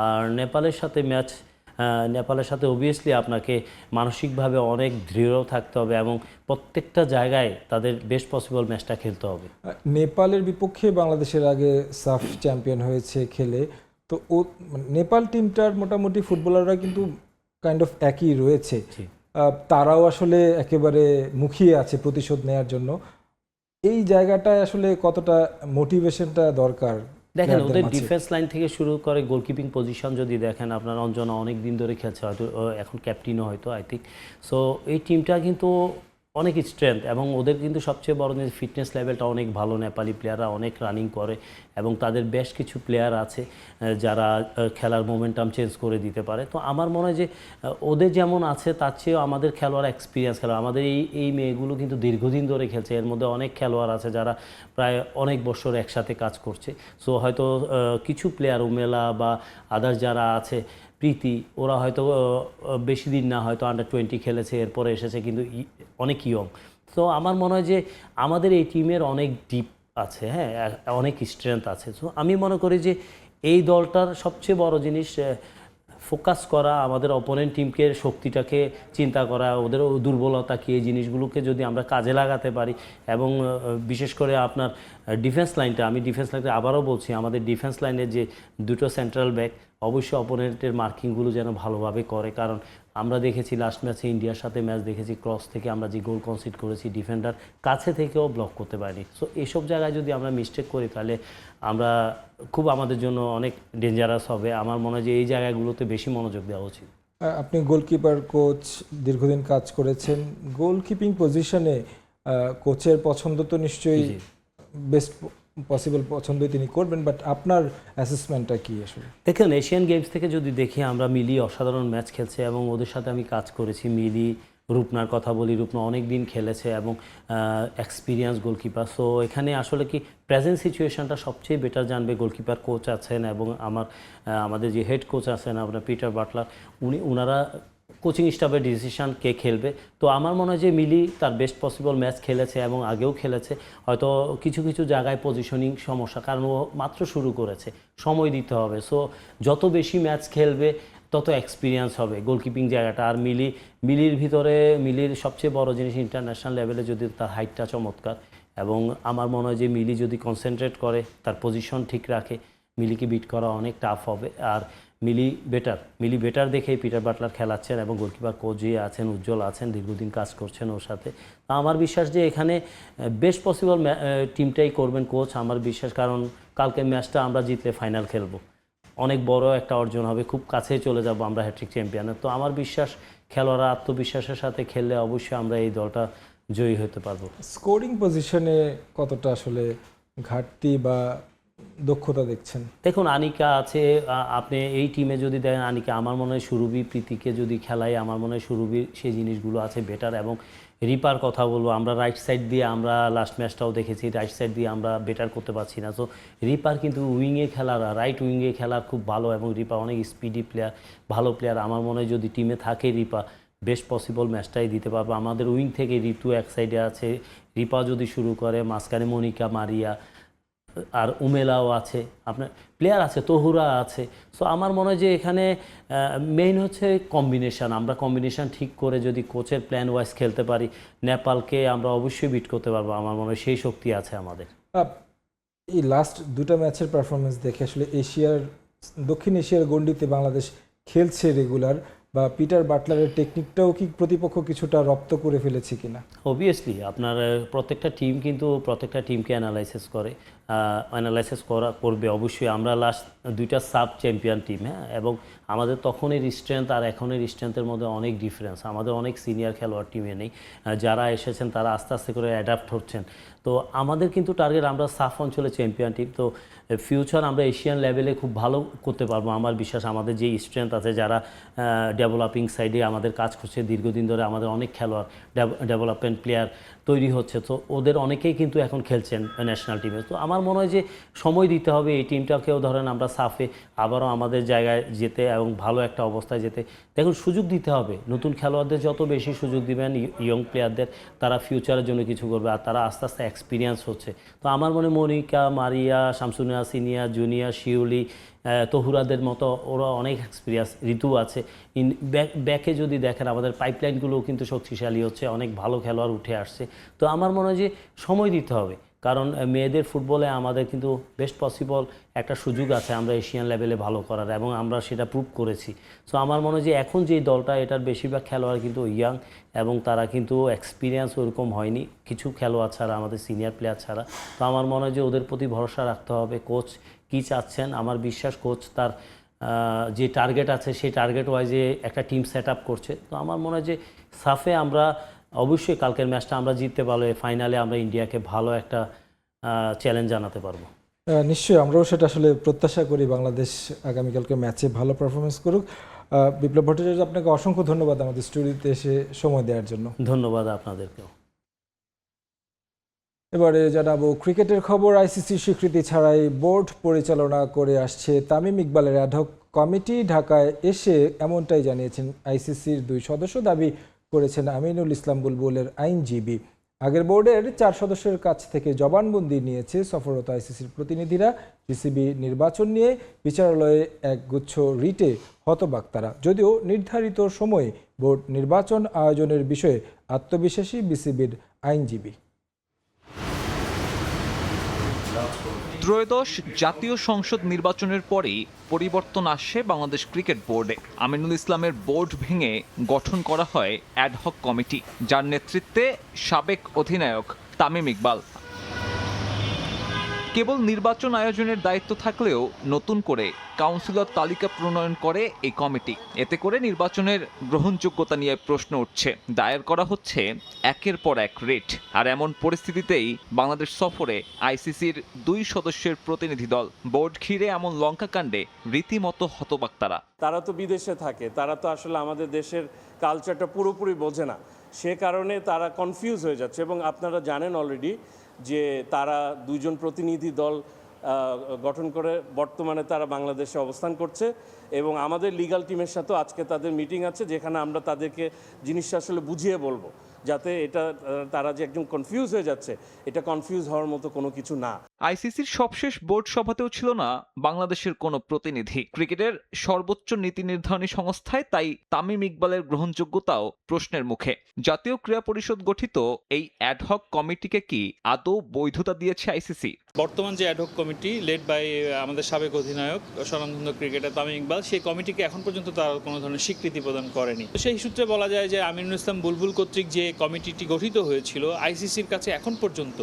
আর নেপালের সাথে অবভিয়াসলি আপনাকে মানসিকভাবে অনেক দৃঢ় থাকতে হবে এবং প্রত্যেকটা জায়গায় তাদের বেস্ট পসিবল ম্যাচটা খেলতে হবে। নেপালের বিপক্ষে বাংলাদেশের আগে সাফ চ্যাম্পিয়ন হয়েছে খেলে, তো নেপাল টিমটার মোটামুটি ফুটবলাররা কিন্তু কাইন্ড অফ একই রয়েছে, তারাও আসলে একেবারে মুখিয়ে আছে প্রতিশোধ নেওয়ার জন্য। এই জায়গাটায় আসলে কতটা মোটিভেশনটা দরকার? দেখেন ওদের ডিফেন্স লাইন থেকে শুরু করে গোলকিপিং পজিশন যদি দেখেন, আপনার অঞ্জনা অনেক দিন ধরে খেলছে, হয়তো এখন ক্যাপ্টেনও হয়তো আই থিঙ্ক। সো এই টিমটা কিন্তু অনেক স্ট্রেংথ এবং ওদের কিন্তু সবচেয়ে বড় জিনিস ফিটনেস লেভেলটা অনেক ভালো। নেপালি প্লেয়াররা অনেক রানিং করে এবং তাদের বেশ কিছু প্লেয়ার আছে যারা খেলার মোমেন্টাম চেঞ্জ করে দিতে পারে। তো আমার মনে হয় যে ওদের যেমন আছে তার চেয়েও আমাদের খেলোয়াড় এক্সপিরিয়েন্স খেলোয়াড়, আমাদের এই মেয়েগুলো কিন্তু দীর্ঘদিন ধরে খেলছে। এর মধ্যে অনেক খেলোয়াড় আছে যারা প্রায় অনেক বছর একসাথে কাজ করছে। সো হয়তো কিছু প্লেয়ার উমেলা বা আদার্স যারা আছে, প্রীতি, ওরা হয়তো বেশি দিন না হয়তো আন্ডার-20 খেলেছে, এরপরে এসেছে কিন্তু অনেক ইয়ং। তো আমার মনে হয় যে আমাদের এই টিমের অনেক ডিপ আছে, হ্যাঁ, অনেক স্ট্রেংথ আছে। সো আমি মনে করি যে এই দলটার সবচেয়ে বড় জিনিস ফোকাস করা, আমাদের অপোনেন্ট টিমকে শক্তিটাকে চিন্তা করা, ওদের দুর্বলতা কী, এই জিনিসগুলোকে যদি আমরা কাজে লাগাতে পারি এবং বিশেষ করে আপনার ডিফেন্স লাইনটা, আমি ডিফেন্স লাইনটা আবারও বলছি, আমাদের ডিফেন্স লাইনের যে দুটো সেন্ট্রাল ব্যাক অবশ্যই অপোনেন্টের মার্কিংগুলো যেন ভালোভাবে করে। কারণ আমরা দেখেছি লাস্ট ম্যাচে ইন্ডিয়ার সাথে ম্যাচ দেখেছি, ক্রস থেকে আমরা যে গোল কনসিড করেছি ডিফেন্ডার কাছে থেকেও ব্লক করতে পারিনি। সো এইসব জায়গায় যদি আমরা মিস্টেক করি তাহলে আমরা খুব আমাদের জন্য অনেক ডেঞ্জারাস হবে। আমার মনে হয় যে এই জায়গাগুলোতে বেশি মনোযোগ দেওয়া উচিত। আপনি গোলকিপার কোচ, দীর্ঘদিন কাজ করেছেন, গোলকিপিং পজিশনে কোচের পছন্দ তো নিশ্চয়ই বেস্ট পসিবল পছন্দই তিনি করবেন, বাট আপনার অ্যাসেসমেন্টটা কি আসলে? দেখেন, এশিয়ান গেমস থেকে যদি দেখি আমরা মিলি অসাধারণ ম্যাচ খেলছে এবং ওদের সাথে আমি কাজ করেছি। মিলি, রূপনার কথা বলি, রূপনা অনেক দিন খেলেছে এবং এক্সপিরিয়েন্স গোলকিপার। সো এখানে আসলে কি প্রেজেন্ট সিচুয়েশনটা সবচেয়ে বেটার জানবে গোলকিপার কোচ আছেন এবং আমাদের যে হেড কোচ আছেন আপনার পিটার বাটলার, ওনারা কোচিং স্টাফের ডিসিশন কে খেলবে। তো আমার মনে হয় যে মিলি তার বেস্ট পসিবল ম্যাচ খেলেছে এবং আগেও খেলেছে। হয়তো কিছু কিছু জায়গায় পজিশনিং সমস্যা, কারণ ও মাত্র শুরু করেছে, সময় দিতে হবে। সো যত বেশি ম্যাচ খেলবে তত এক্সপিরিয়েন্স হবে গোলকিপিং জায়গাটা। আর মিলির ভিতরে মিলির সবচেয়ে বড় জিনিস ইন্টারন্যাশনাল লেভেলে যদি তার হাইটটা চমৎকার, এবং আমার মনে হয় যে মিলি যদি কনসেন্ট্রেট করে, তার পজিশন ঠিক রাখে, মিলিকে বিট করা অনেক টাফ হবে। আর মিলি বেটার দেখেই পিটার বাটলার খেলাচ্ছেন এবং গোলকিপার কোচ যে আছেন উজ্জ্বল আছেন, দীর্ঘদিন কাজ করছেন ওর সাথে। আমার বিশ্বাস যে এখানে বেস্ট পসিবল টিমটাই করবেন কোচ, আমার বিশ্বাস। কারণ কালকে ম্যাচটা আমরা জিতলে ফাইনাল খেলবো, অনেক বড় একটা অর্জন হবে, খুব কাছেই চলে যাব আমরা হ্যাট্রিক চ্যাম্পিয়নের। তো আমার বিশ্বাস খেলোয়াড়রা আত্মবিশ্বাসের সাথে খেললে অবশ্যই আমরা এই দলটা জয়ী হতে পারবো। স্কোরিং পজিশনে কতটা আসলে ঘাটতি বা দক্ষতা দেখছেন? দেখুন, আনিকা আছে, আপনি এই টিমে যদি দেখেন আনিকা, আমার মনে হয় সুরভি, প্রীতিকে যদি খেলাই আমার মনে হয় সুরভির সেই জিনিসগুলো আছে বেটার। এবং রিপার কথা বলবো, আমরা রাইট সাইড দিয়ে আমরা লাস্ট ম্যাচটাও দেখেছি, রাইট সাইড দিয়ে আমরা বেটার করতে পারছি না। তো রিপার কিন্তু উইংয়ে খেলার, রাইট উইংয়ে খেলার খুব ভালো এবং রিপা অনেক স্পিডি প্লেয়ার, ভালো প্লেয়ার। আমার মনে হয় যদি টিমে থাকে রিপা বেস্ট পসিবল ম্যাচটাই দিতে পারবে। আমাদের উইং থেকে ঋতু এক সাইডে আছে, রিপা যদি শুরু করে, মাঝখানে মনিকা, মারিয়া, আর উমেলাও আছে, আপনার প্লেয়ার আছে, তহুরা আছে। সো আমার মনে হয় যে এখানে মেইন হচ্ছে কম্বিনেশান। আমরা কম্বিনেশান ঠিক করে যদি কোচের প্ল্যান ওয়াইজ খেলতে পারি, নেপালকে আমরা অবশ্যই বিট করতে পারবো। আমার মনে হয় সেই শক্তি আছে আমাদের। এই লাস্ট দুটো ম্যাচের পারফরমেন্স দেখে আসলে দক্ষিণ এশিয়ার গণ্ডিতে বাংলাদেশ খেলছে রেগুলার, বা পিটার বাটলারের টেকনিকটাও কি প্রতিপক্ষ কিছুটা রপ্ত করে ফেলেছে কিনা? অবভিয়াসলি আপনার প্রত্যেকটা টিম কিন্তু প্রত্যেকটা টিমকে অ্যানালাইসিস করবে অবশ্যই। আমরা লাস্ট দুইটা সাব চ্যাম্পিয়ন টিম, হ্যাঁ, এবং আমাদের তখনের স্ট্রেংথ আর এখনের স্ট্রেংথের মধ্যে অনেক ডিফারেন্স। আমাদের অনেক সিনিয়র খেলোয়াড় টিমে নেই, যারা এসেছেন তারা আস্তে আস্তে করে অ্যাডাপ্ট হচ্ছেন। তো আমাদের কিন্তু টার্গেট, আমরা সাফ অঞ্চলে চ্যাম্পিয়ন টিম। তো ফিউচার আমরা এশিয়ান লেভেলে খুব ভালো করতে পারবো আমার বিশ্বাস। আমাদের যে স্ট্রেংথ আছে, যারা ডেভেলপিং সাইডে আমাদের কাজ করছে দীর্ঘদিন ধরে, আমাদের অনেক খেলোয়াড় ডেভেলপমেন্ট প্লেয়ার তৈরি হচ্ছে। তো ওদের অনেকেই কিন্তু এখন খেলছেন ন্যাশনাল টিমে। তো আমার মনে হয় যে সময় দিতে হবে এই টিমটাকেও। ধরেন আমরা সাফে আবারও আমাদের জায়গায় যেতে এবং ভালো একটা অবস্থায় যেতে, দেখুন সুযোগ দিতে হবে। নতুন খেলোয়াড়দের যত বেশি সুযোগ দিবেন, ইয়ং প্লেয়ারদের, তারা ফিউচারের জন্য কিছু করবে আর তারা আস্তে আস্তে এক্সপিরিয়েন্স হচ্ছে। তো আমার মনে মনিকা, মারিয়া, শামসুনিয়া, সিনিয়র, জুনিয়র, শিউলি, তহুরাদের মতো ওরা অনেক এক্সপিরিয়েন্স, ঋতু আছে। ব্যাকে যদি দেখেন আমাদের পাইপলাইনগুলোও কিন্তু শক্তিশালী হচ্ছে, অনেক ভালো খেলোয়াড় উঠে আসছে। তো আমার মনে হয় যে সময় দিতে হবে, কারণ মেয়েদের ফুটবলে আমাদের কিন্তু বেস্ট পসিবল একটা সুযোগ আছে আমরা এশিয়ান লেভেলে ভালো করার, এবং আমরা সেটা প্রুভ করেছি। সো আমার মনে হয় যে এখন যে দলটা, এটার বেশিরভাগ খেলোয়াড় কিন্তু ইয়াং এবং তারা কিন্তু এক্সপিরিয়েন্স ওরকম হয়নি, কিছু খেলোয়াড় ছাড়া, আমাদের সিনিয়র প্লেয়ার ছাড়া। তো আমার মনে হয় যে ওদের প্রতি ভরসা রাখতে হবে। কোচ কী চাচ্ছেন, আমার বিশ্বাস কোচ তার যে টার্গেট আছে সেই টার্গেট ওয়াইজে একটা টিম সেট আপ করছে। তো আমার মনে হয় যে সাফে আমরা অবশ্যই কালকের ম্যাচটা আমরা জিততে পারলে ফাইনালে আমরা ইন্ডিয়াকে ভালো একটা চ্যালেঞ্জ জানাতে পারবো। নিশ্চয়ই আমরাও সেটা আসলে প্রত্যাশা করি, বাংলাদেশ আগামীকালকে ম্যাচে ভালো পারফরমেন্স করুক। বিপ্লব ভট্টাচার্য, আপনাকে অসংখ্য ধন্যবাদ আমাদের স্টুডিওতে এসে সময় দেওয়ার জন্য। ধন্যবাদ আপনাদেরকেও। এবারে জানাবো ক্রিকেটের খবর। আইসিসি স্বীকৃতি ছাড়াই বোর্ড পরিচালনা করে আসছে তামিম ইকবালের অ্যাডহক কমিটি। ঢাকায় এসে এমনটাই জানিয়েছেন আইসিসির 2 সদস্য, দাবি করেছেন আমিনুল ইসলাম বুলবুলের আইনজীবী। আগের বোর্ডের 4 সদস্যের কাছ থেকে জবানবন্দি নিয়েছে সফররত আইসিসির প্রতিনিধিরা। পিসিবি নির্বাচন নিয়ে বিচারালয়ে একগুচ্ছ রিটে হতবাক তারা। যদিও নির্ধারিত সময়ে বোর্ড নির্বাচন আয়োজনের বিষয়ে আত্মবিশ্বাসী বিসিবির আইনজীবী। ত্রয়োদশ জাতীয় সংসদ নির্বাচনের পরেই পরিবর্তন আসছে বাংলাদেশ ক্রিকেট বোর্ডে। আমিনুল ইসলামের বোর্ড ভেঙে গঠন করা হয় অ্যাডহক কমিটি, যার নেতৃত্বে সাবেক অধিনায়ক তামিম ইকবাল। কেবল নির্বাচন আয়োজনের দায়িত্ব থাকলেও নতুন করে কাউন্সিলর তালিকা প্রণয়ন করে এই কমিটি। এতে করে নির্বাচনের গ্রহণযোগ্যতা নিয়ে প্রশ্ন উঠছে। দায়ের করা হচ্ছে একের পর এক রিট। আর এমন পরিস্থিতিতেই বাংলাদেশ সফরে আইসিসির 2 সদস্যের প্রতিনিধি দল। বোর্ড ঘিরে এমন লঙ্কাকাণ্ডে রীতিমতো হতবাক তারা। তারা তো বিদেশে থাকে, তারা তো আসলে আমাদের দেশের কালচারটা পুরোপুরি বোঝে না, সে কারণে তারা কনফিউজ হয়ে যাচ্ছে। এবং আপনারা জানেন অলরেডি যে তারা 2 জন প্রতিনিধি দল গঠন করে বর্তমানে তারা বাংলাদেশে অবস্থান করছে। এবং আমাদের লিগ্যাল টিমের সাথেও আজকে তাদের মিটিং আছে, যেখানে আমরা তাদেরকে জিনিসটা আসলে বুঝিয়ে বলবো, যাতে এটা তারা যে একদম কনফিউজ হয়ে যাচ্ছে, এটা কনফিউজ হওয়ার মতো কোনো কিছু না। আইসিসির সবশেষ বোর্ড সভাতেও ছিল না বাংলাদেশের কোনো প্রতিনিধি। ক্রিকেটের সর্বোচ্চ নীতি নির্ধারণী সংস্থায় তাই তামিম ইকবালের গ্রহণযোগ্যতাও প্রশ্নের মুখে। জাতীয় ক্রীড়া পরিষদ গঠিত এই অ্যাডহক কমিটিকে কি আদৌ বৈধতা দিয়েছে আইসিসি? বর্তমান যে অ্যাডহক কমিটি লেড বাই আমাদের সাবেক অধিনায়ক স্বনামধন্য ক্রিকেটার তামিম ইকবাল, সেই কমিটিকে এখন পর্যন্ত তারা কোনো ধরনের স্বীকৃতি প্রদান করেনি। সেই সূত্রে বলা যায় যে আমিনুল ইসলাম বুলবুল কর্তৃক যে কমিটিটি গঠিত হয়েছিল আইসিসির কাছে এখন পর্যন্ত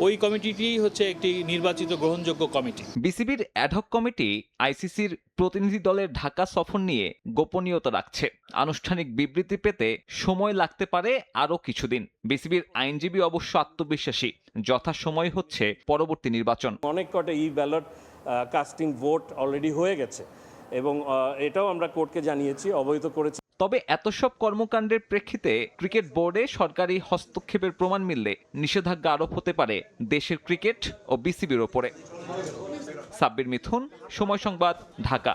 ওই কমিটিটি হচ্ছে একটি নির্বাচিত গ্রহণযোগ্য কমিটি। বিসিবির অ্যাডহক কমিটি আইসিসির প্রতিনিধি দলের ঢাকা সফর নিয়ে গোপনীয়তা রাখছে। আনুষ্ঠানিক বিবৃতি পেতে সময় লাগতে পারে আরও কিছুদিন। বিসিবির আইনজীবী অবশ্য আত্মবিশ্বাসী, যথাসময় হচ্ছে পরবর্তী নির্বাচন। অনেক কটা ব্যালট কাস্টিং ভোট অলরেডি হয়ে গেছে এবং এটাও আমরা কোর্টকে জানিয়েছি, অবহিত করেছি। তবে এত সব কর্মকাণ্ডের প্রেক্ষিতে ক্রিকেট বোর্ডে সরকারি হস্তক্ষেপের প্রমাণ মিললে নিষেধাজ্ঞা আরোপ হতে পারে দেশের ক্রিকেট ও বিসিবির ওপরে। সাব্বির মিথুন, সময় সংবাদ, ঢাকা।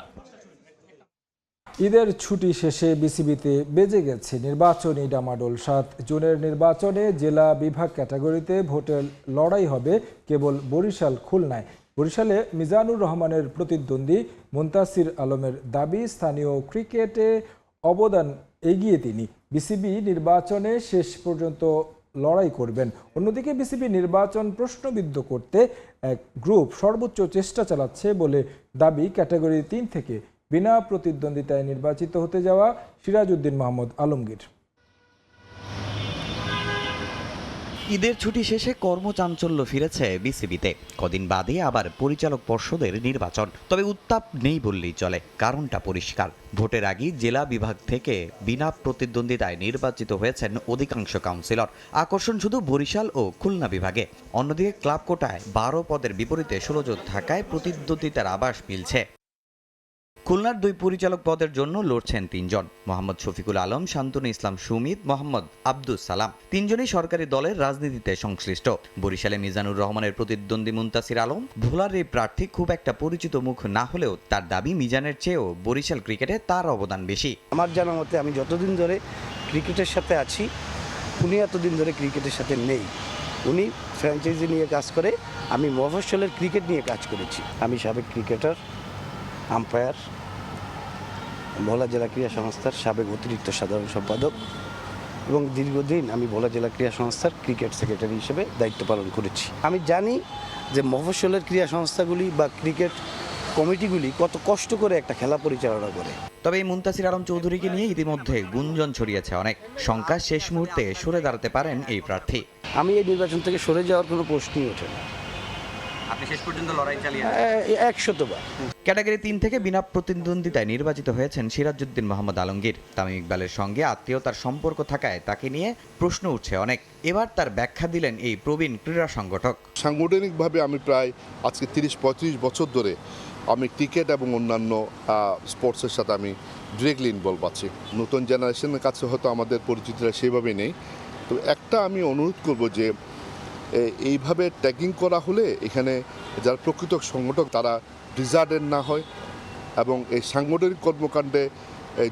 ঈদের ছুটি শেষে বিসিবিতে বেজে গেছে নির্বাচনী ডামাডোল। 7 জুনের নির্বাচনে জেলা বিভাগ ক্যাটাগরিতে ভোটের লড়াই হবে কেবল বরিশাল, খুলনায়। বরিশালে মিজানুর রহমানের প্রতিদ্বন্দ্বী মুনতাসির আলমের দাবি, স্থানীয় ক্রিকেটে অবদান এগিয়ে তিনি। বিসিবি নির্বাচনে শেষ পর্যন্ত লড়াই করবেন। অন্যদিকে বিসিবি নির্বাচন প্রশ্নবিদ্ধ করতে এক গ্রুপ সর্বোচ্চ চেষ্টা চালাচ্ছে বলে দাবি ক্যাটাগরি 3 থেকে বিনা প্রতিদ্বন্দ্বিতায় নির্বাচিত হতে যাওয়া সিরাজউদ্দিন মোহাম্মদ আলমগীর। ঈদের ছুটি শেষে কর্মচাঞ্চল্য ফিরেছে বিসিবিতে। কদিন বাদে আবার পরিচালক পর্ষদের নির্বাচন। তবে উত্তাপ নেই বললেই চলে। কারণটা পরিষ্কার, ভোটের আগে জেলা বিভাগ থেকে বিনা প্রতিদ্বন্দ্বিতায় নির্বাচিত হয়েছেন অধিকাংশ কাউন্সিলর। আকর্ষণ শুধু বরিশাল ও খুলনা বিভাগে। অন্যদিকে ক্লাব কোটায় 12 পদের বিপরীতে 16 জন থাকায় প্রতিদ্বন্দ্বিতার আভাস মিলছে। খুলনার 2 পরিচালক পদের জন্য লড়ছেন 3 জন, মোহাম্মদ শফিকুল আলম, শান্তনু ইসলাম সুমিত, মোহাম্মদ আব্দুস সালাম। 3 জনই সরকারি দলের রাজনীতিতে সংশ্লিষ্ট। বরিশালে মিজানুর রহমানের প্রতিদ্বন্দ্বী মুনতাসির আলম। ভোলার এই প্রার্থী খুব একটা পরিচিত মুখ না হলেও তার দাবি মিজানের চেয়েও বরিশাল ক্রিকেটে তার অবদান বেশি। আমার জানা মতে আমি যতদিন ধরে ক্রিকেটের সাথে আছি, উনি এতদিন ধরে ক্রিকেটের সাথে নেই। উনি ফ্র্যাঞ্চাইজি নিয়ে কাজ করে, আমি মফস্বলের ক্রিকেট নিয়ে কাজ করেছি। আমি সাবেক ক্রিকেটার, আম্পায়ার, ভোলা জেলা ক্রীড়া সংস্থার সাবেক অতিরিক্ত সাধারণ সম্পাদক এবং দীর্ঘদিন আমি ভোলা জেলা ক্রীড়া সংস্থার ক্রিকেট সেক্রেটারি হিসেবে দায়িত্ব পালন করেছি। আমি জানি যে মফস্বলের ক্রীড়া সংস্থাগুলি বা ক্রিকেট কমিটিগুলি কত কষ্ট করে একটা খেলা পরিচালনা করে। তবে এই মুনতাসির আলম চৌধুরীকে নিয়ে ইতিমধ্যে গুঞ্জন ছড়িয়েছে অনেক। শঙ্কা শেষ মুহূর্তে সরে দাঁড়াতে পারেন এই প্রার্থী। আমি এই নির্বাচন থেকে সরে যাওয়ার কোনো প্রশ্নই ওঠে না। আপনি শেষ পর্যন্ত লড়াই চালিয়ে 100বার। ক্যাটাগরি 3 থেকে বিনা প্রতিদ্বন্দ্বিতায় নির্বাচিত হয়েছেন সিরাজউদ্দিন মোহাম্মদ আলমগীর। তামিম ইকবালের সঙ্গে আত্মীয়তার সম্পর্ক থাকায় তাকে নিয়ে প্রশ্ন উঠছে অনেক। এবার তার ব্যাখ্যা দিলেন এই প্রবীণ ক্রীড়া সংগঠক। সাংগঠনিকভাবে আমি প্রায় আজকে 30-35 বছর ধরে আমি ক্রিকেট এবং অন্যান্য স্পোর্টসের সাথে আমি ডিরেক্টলি ইনভলভ আছি। নতুন জেনারেশনের কাছে হয়তো আমাদের পরিচিতিটা সেভাবে নেই। তো একটা আমি অনুরোধ করব যে এইভাবে ট্যাগিং করা হলে এখানে যারা প্রকৃত সংগঠক তারা ডিজার্টেড না হয় এবং এই সাংগঠনিক কর্মকাণ্ডে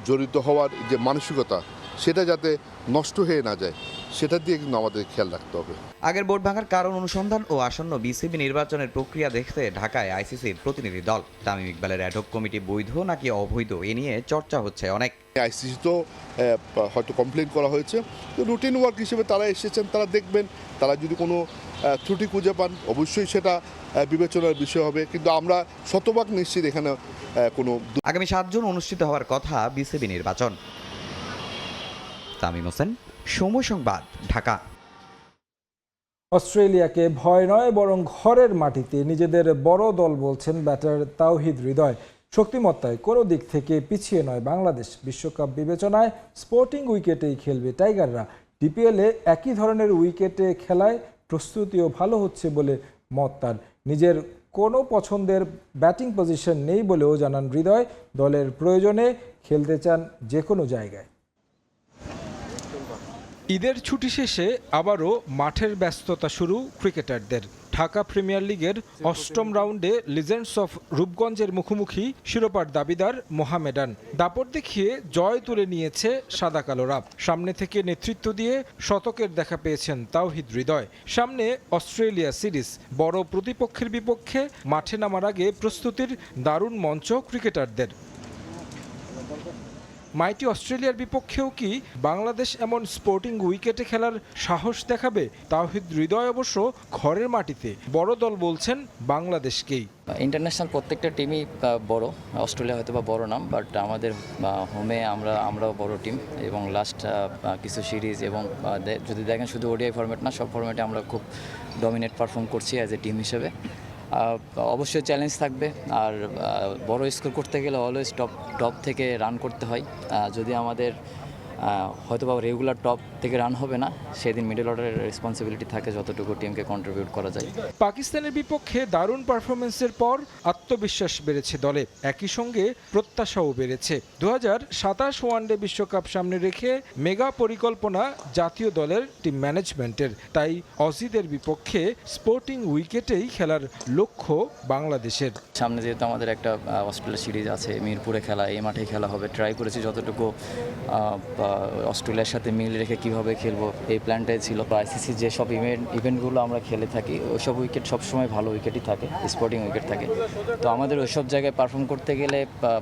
জড়িত হওয়ার যে মানসিকতা সেটা যাতে নষ্ট হয়ে না যায় সেটা দিয়ে কিন্তু আমাদের খেয়াল রাখতে হবে। আগের ভোট ভাঙার কারণ অনুসন্ধান ও আসন্ন বিসিবি নির্বাচনের প্রক্রিয়া দেখতে ঢাকায় আইসিসির প্রতিনিধি দল। তামিম ইকবালের অ্যাডহক কমিটি বৈধ নাকি অবৈধ এ নিয়ে চর্চা হচ্ছে অনেক। আইসিসি তো হয়তো কমপ্লেন করা হয়েছে, তো রুটিন ওয়ার্ক হিসেবে তারা এসেছেন, তারা দেখবেন, তারা যদি কোনো ত্রুটি খুঁজে পান অবশ্যই সেটা বিবেচনার বিষয় হবে, কিন্তু আমরা শতভাগ নিশ্চিত এখানে কোনো। আগামী 7 জুন অনুষ্ঠিত হওয়ার কথা বিসিবি নির্বাচন। তামিম হোসেন, সময় সংবাদ, ঢাকা। অস্ট্রেলিয়াকে ভয় নয় বরং ঘরের মাটিতে নিজেদের বড় দল বলছেন ব্যাটার তাওহিদ হৃদয়। শক্তিমত্তায় কোনো দিক থেকে পিছিয়ে নয় বাংলাদেশ। বিশ্বকাপ বিবেচনায় স্পোর্টিং উইকেটেই খেলবে টাইগাররা। ডিপিএলে একই ধরনের উইকেটে খেলায় প্রস্তুতিও ভালো হচ্ছে বলে মত তার। নিজের কোনো পছন্দের ব্যাটিং পজিশন নেই বলেও জানান হৃদয়। দলের প্রয়োজনে খেলতে চান যে কোনো জায়গায়। ঈদের ছুটি শেষে আবারও মাঠের ব্যস্ততা শুরু ক্রিকেটারদের। ঢাকা প্রিমিয়ার লিগের 8ম রাউন্ডে লিজেন্ডস অফ রূপগঞ্জের মুখোমুখি শিরোপার দাবিদার মোহামেডান। দাপট দেখিয়ে জয় তুলে নিয়েছে সাদা কালোরা। সামনে থেকে নেতৃত্ব দিয়ে শতকের দেখা পেয়েছেন তাওহিদ হৃদয়। সামনে অস্ট্রেলিয়া সিরিজ। বড় প্রতিপক্ষের বিপক্ষে মাঠে নামার আগে প্রস্তুতির দারুণ মঞ্চ ক্রিকেটারদের। মাইটি অস্ট্রেলিয়ার বিপক্ষেও কি বাংলাদেশ এমন স্পোর্টিং উইকেটে খেলার সাহস দেখাবে? তাওহিদ হৃদয় অবশ্য ঘরের মাটিতে বড় দল বলছেন বাংলাদেশকেই। ইন্টারন্যাশনাল প্রত্যেকটা টিমই বড়, অস্ট্রেলিয়া হয়তো বা বড় নাম, বাট আমাদের হোমে আমরাও বড় টিম এবং লাস্ট কিছু সিরিজ এবং যদি দেখেন শুধু ওডিআই ফরম্যাট না, সব ফরম্যাটে আমরা খুব ডমিনেট পারফর্ম করছি অ্যাজ এ টিম হিসেবে। অবশ্যই চ্যালেঞ্জ থাকবে, আর বড় স্কোর করতে গেলে অলওয়েজ টপ থেকে রান করতে হয়। যদি আমাদের হয়তো বা রেগুলার টপ থেকে রান হবে না, সেদিন মিডল অর্ডারের রেসপন্সিবিলিটি থাকে যতটুকু টিমকে কন্ট্রিবিউট করা যায়। পাকিস্তানের বিপক্ষে দারুণ পারফরমেন্সের পর আত্মবিশ্বাস বেড়েছে দলে, একই সঙ্গে প্রত্যাশাও বেড়েছে। 2027 ওয়ানডে বিশ্বকাপ সামনে রেখে মেগা পরিকল্পনা জাতীয় দলের টিম ম্যানেজমেন্টের। তাই অজিদের বিপক্ষে স্পোর্টিং উইকেটেই খেলার লক্ষ্য বাংলাদেশের। সামনে যেহেতু আমাদের একটা অস্ট্রেলিয়া সিরিজ আছে, মিরপুরে খেলা, এই মাঠেই খেলা হবে। ট্রাই করেছি যতটুকু অস্ট্রেলিয়ার সাথে মিল রেখে কীভাবে খেলবো এই প্ল্যানটাই ছিল। আইসিসি যেসব ইভেন্টগুলো আমরা খেলে থাকি ওইসব উইকেট সবসময় ভালো উইকেটই থাকে, স্পোর্টিং উইকেট থাকে। তো আমাদের ওইসব জায়গায় পারফর্ম করতে গেলে,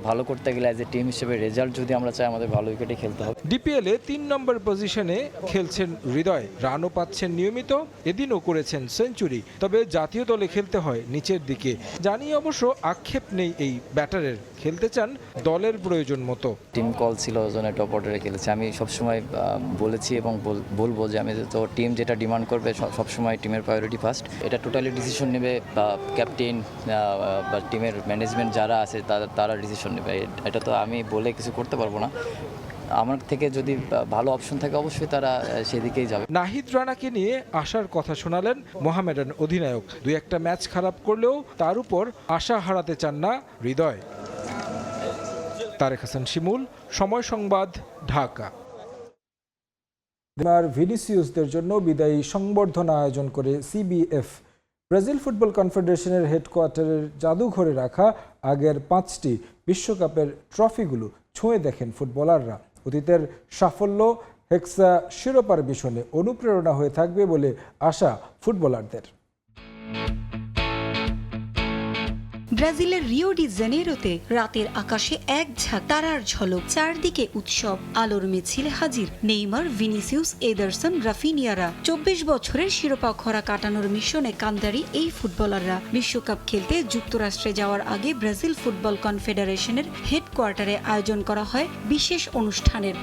ভালো করতে গেলে অ্যাজ এ টিম হিসেবে রেজাল্ট যদি আমরা চাই, আমাদের ভালো উইকেটে খেলতে হবে। ডিপিএলে 3 নম্বর পজিশনে খেলছেন হৃদয়, রানও পাচ্ছেন নিয়মিত, এদিনও করেছেন সেঞ্চুরি। তবে জাতীয় দলে খেলতে হয় নিচের দিকে। জানিয়ে অবশ্য আক্ষেপ নেই এই ব্যাটারের, খেলতে চান দলের প্রয়োজন মতো। টিম কল ছিল ওজনে টপ অর্ডারে খেলেছে। আমি সবসময় বলেছি এবং বলবো যে আমি তো টিম যেটা ডিমান্ড করবে সবসময় টিমের প্রায়োরিটি ফার্স্ট। এটা টোটালি ডিসিশন নেবে ক্যাপ্টেন বা টিমের ম্যানেজমেন্ট যারা আছে তারা ডিসিশন নেবে। এটা তো আমি বলে কিছু করতে পারবো না। আমার থেকে যদি ভালো অপশন থাকে অবশ্যই তারা সেদিকেই যাবে। নাহিদ রানাকে নিয়ে আশার কথা শোনালেন মোহামেডান অধিনায়ক। 2-1টা ম্যাচ খারাপ করলেও তার উপর আশা হারাতে চান না হৃদয়। তারেক হাসান শিমুল, সময় সংবাদ, ঢাকা। ভিনিসিয়াসদের জন্য বিদায়ী সংবর্ধনা আয়োজন করে সিবিএফ। ব্রাজিল ফুটবল কনফেডারেশনের হেডকোয়ার্টারের জাদুঘরে রাখা আগের 5টি বিশ্বকাপের ট্রফিগুলো ছুঁয়ে দেখেন ফুটবলাররা। অতীতের সাফল্য হেক্সা শিরোপার মিশনে অনুপ্রেরণা হয়ে থাকবে বলে আশা ফুটবলারদের। ব্রাজিলের রিও ডি জেনেরোতে রাতের আকাশে এক ঝাঁক তারার ঝলক, চারদিকে উৎসব, আলোর মিছিলে হাজির নেইমার, ভিনিসিয়াস, এদারসন, রাফিনিয়ারা। 24 বছরের শিরোপা খরা কাটানোর মিশনে কান্দারি এই ফুটবলাররা। বিশ্বকাপ খেলতে যুক্তরাষ্ট্রে যাওয়ার আগে ব্রাজিল ফুটবল কনফেডারেশনের হেডকোয়ার্টারে আয়োজন করা হয় বিশেষ অনুষ্ঠানের।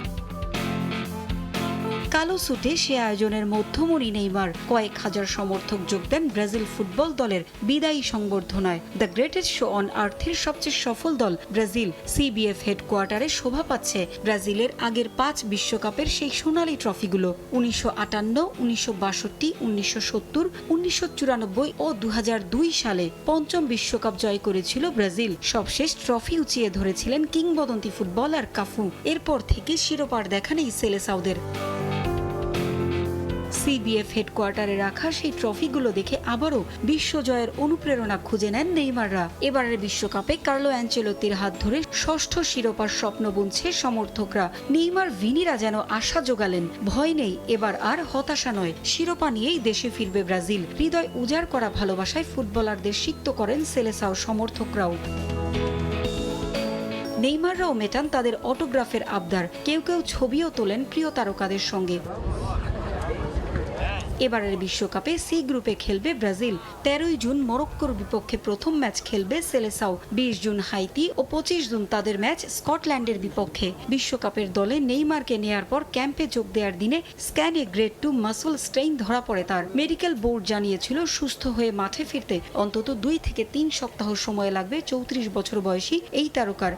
কালো স্যুটে সে আয়োজনের মধ্যমণি নেইমার। কয়েক হাজার সমর্থক যোগ দেন ব্রাজিল ফুটবল দলের বিদায়ী সংবর্ধনায়। দ্য গ্রেটেস্ট শো অন আর্থের সবচেয়ে সফল দল ব্রাজিল সিবিএফ হেডকোয়ার্টারে শোভা পাচ্ছে ব্রাজিলের আগের 5 বিশ্বকাপের সেই সোনালী ট্রফিগুলো। 1958, 1962, 1970, 1994 ও 2002 সালে পঞ্চম বিশ্বকাপ জয় করেছিল ব্রাজিল। সবশেষ ট্রফি উঁচিয়ে ধরেছিলেন কিংবদন্তি ফুটবলার কাফু। এরপর থেকে শিরোপার দেখা নেই সেলেসাউদের। সিবিএফ হেডকোয়ার্টারে রাখা সেই ট্রফিগুলো দেখে আবারও বিশ্বজয়ের অনুপ্রেরণা খুঁজে নেন নেইমাররা। এবারের বিশ্বকাপে কার্লো অ্যানচেলোত্তির হাত ধরে ষষ্ঠ শিরোপার স্বপ্ন বুনছে সমর্থকরা। নেইমার ভিনিরা যেন আশা জোগালেন, ভয় নেই, এবার আর হতাশা নয়, শিরোপা নিয়েই দেশে ফিরবে ব্রাজিল। হৃদয় উজাড় করা ভালোবাসায় ফুটবলারদের সিক্ত করেন সেলেসাও সমর্থকরাও। নেইমাররাও মেটান তাদের অটোগ্রাফের আবদার, কেউ কেউ ছবিও তোলেন প্রিয় তারকাদের সঙ্গে। এবারের বিশ্বকাপে সি গ্রুপে খেলবে ব্রাজিল। 13 জুন মরক্কোর বিপক্ষে প্রথম ম্যাচ খেলবে সেলেসাও। 20 জুন হাইতি ও 25 জুন তাদের ম্যাচ স্কটল্যান্ডের বিপক্ষে। বিশ্বকাপের দলে নেইমারকে নেয়ার পর ক্যাম্পে যোগ দেওয়ার দিনে স্ক্যানে গ্রেড 2 মাসল স্ট্রেইন ধরা পড়ে তার। মেডিকেল বোর্ড জানিয়েছিল সুস্থ হয়ে মাঠে ফিরতে অন্তত 2 থেকে 3 সপ্তাহ সময় লাগবে 34 বছর বয়সী এই তারকার।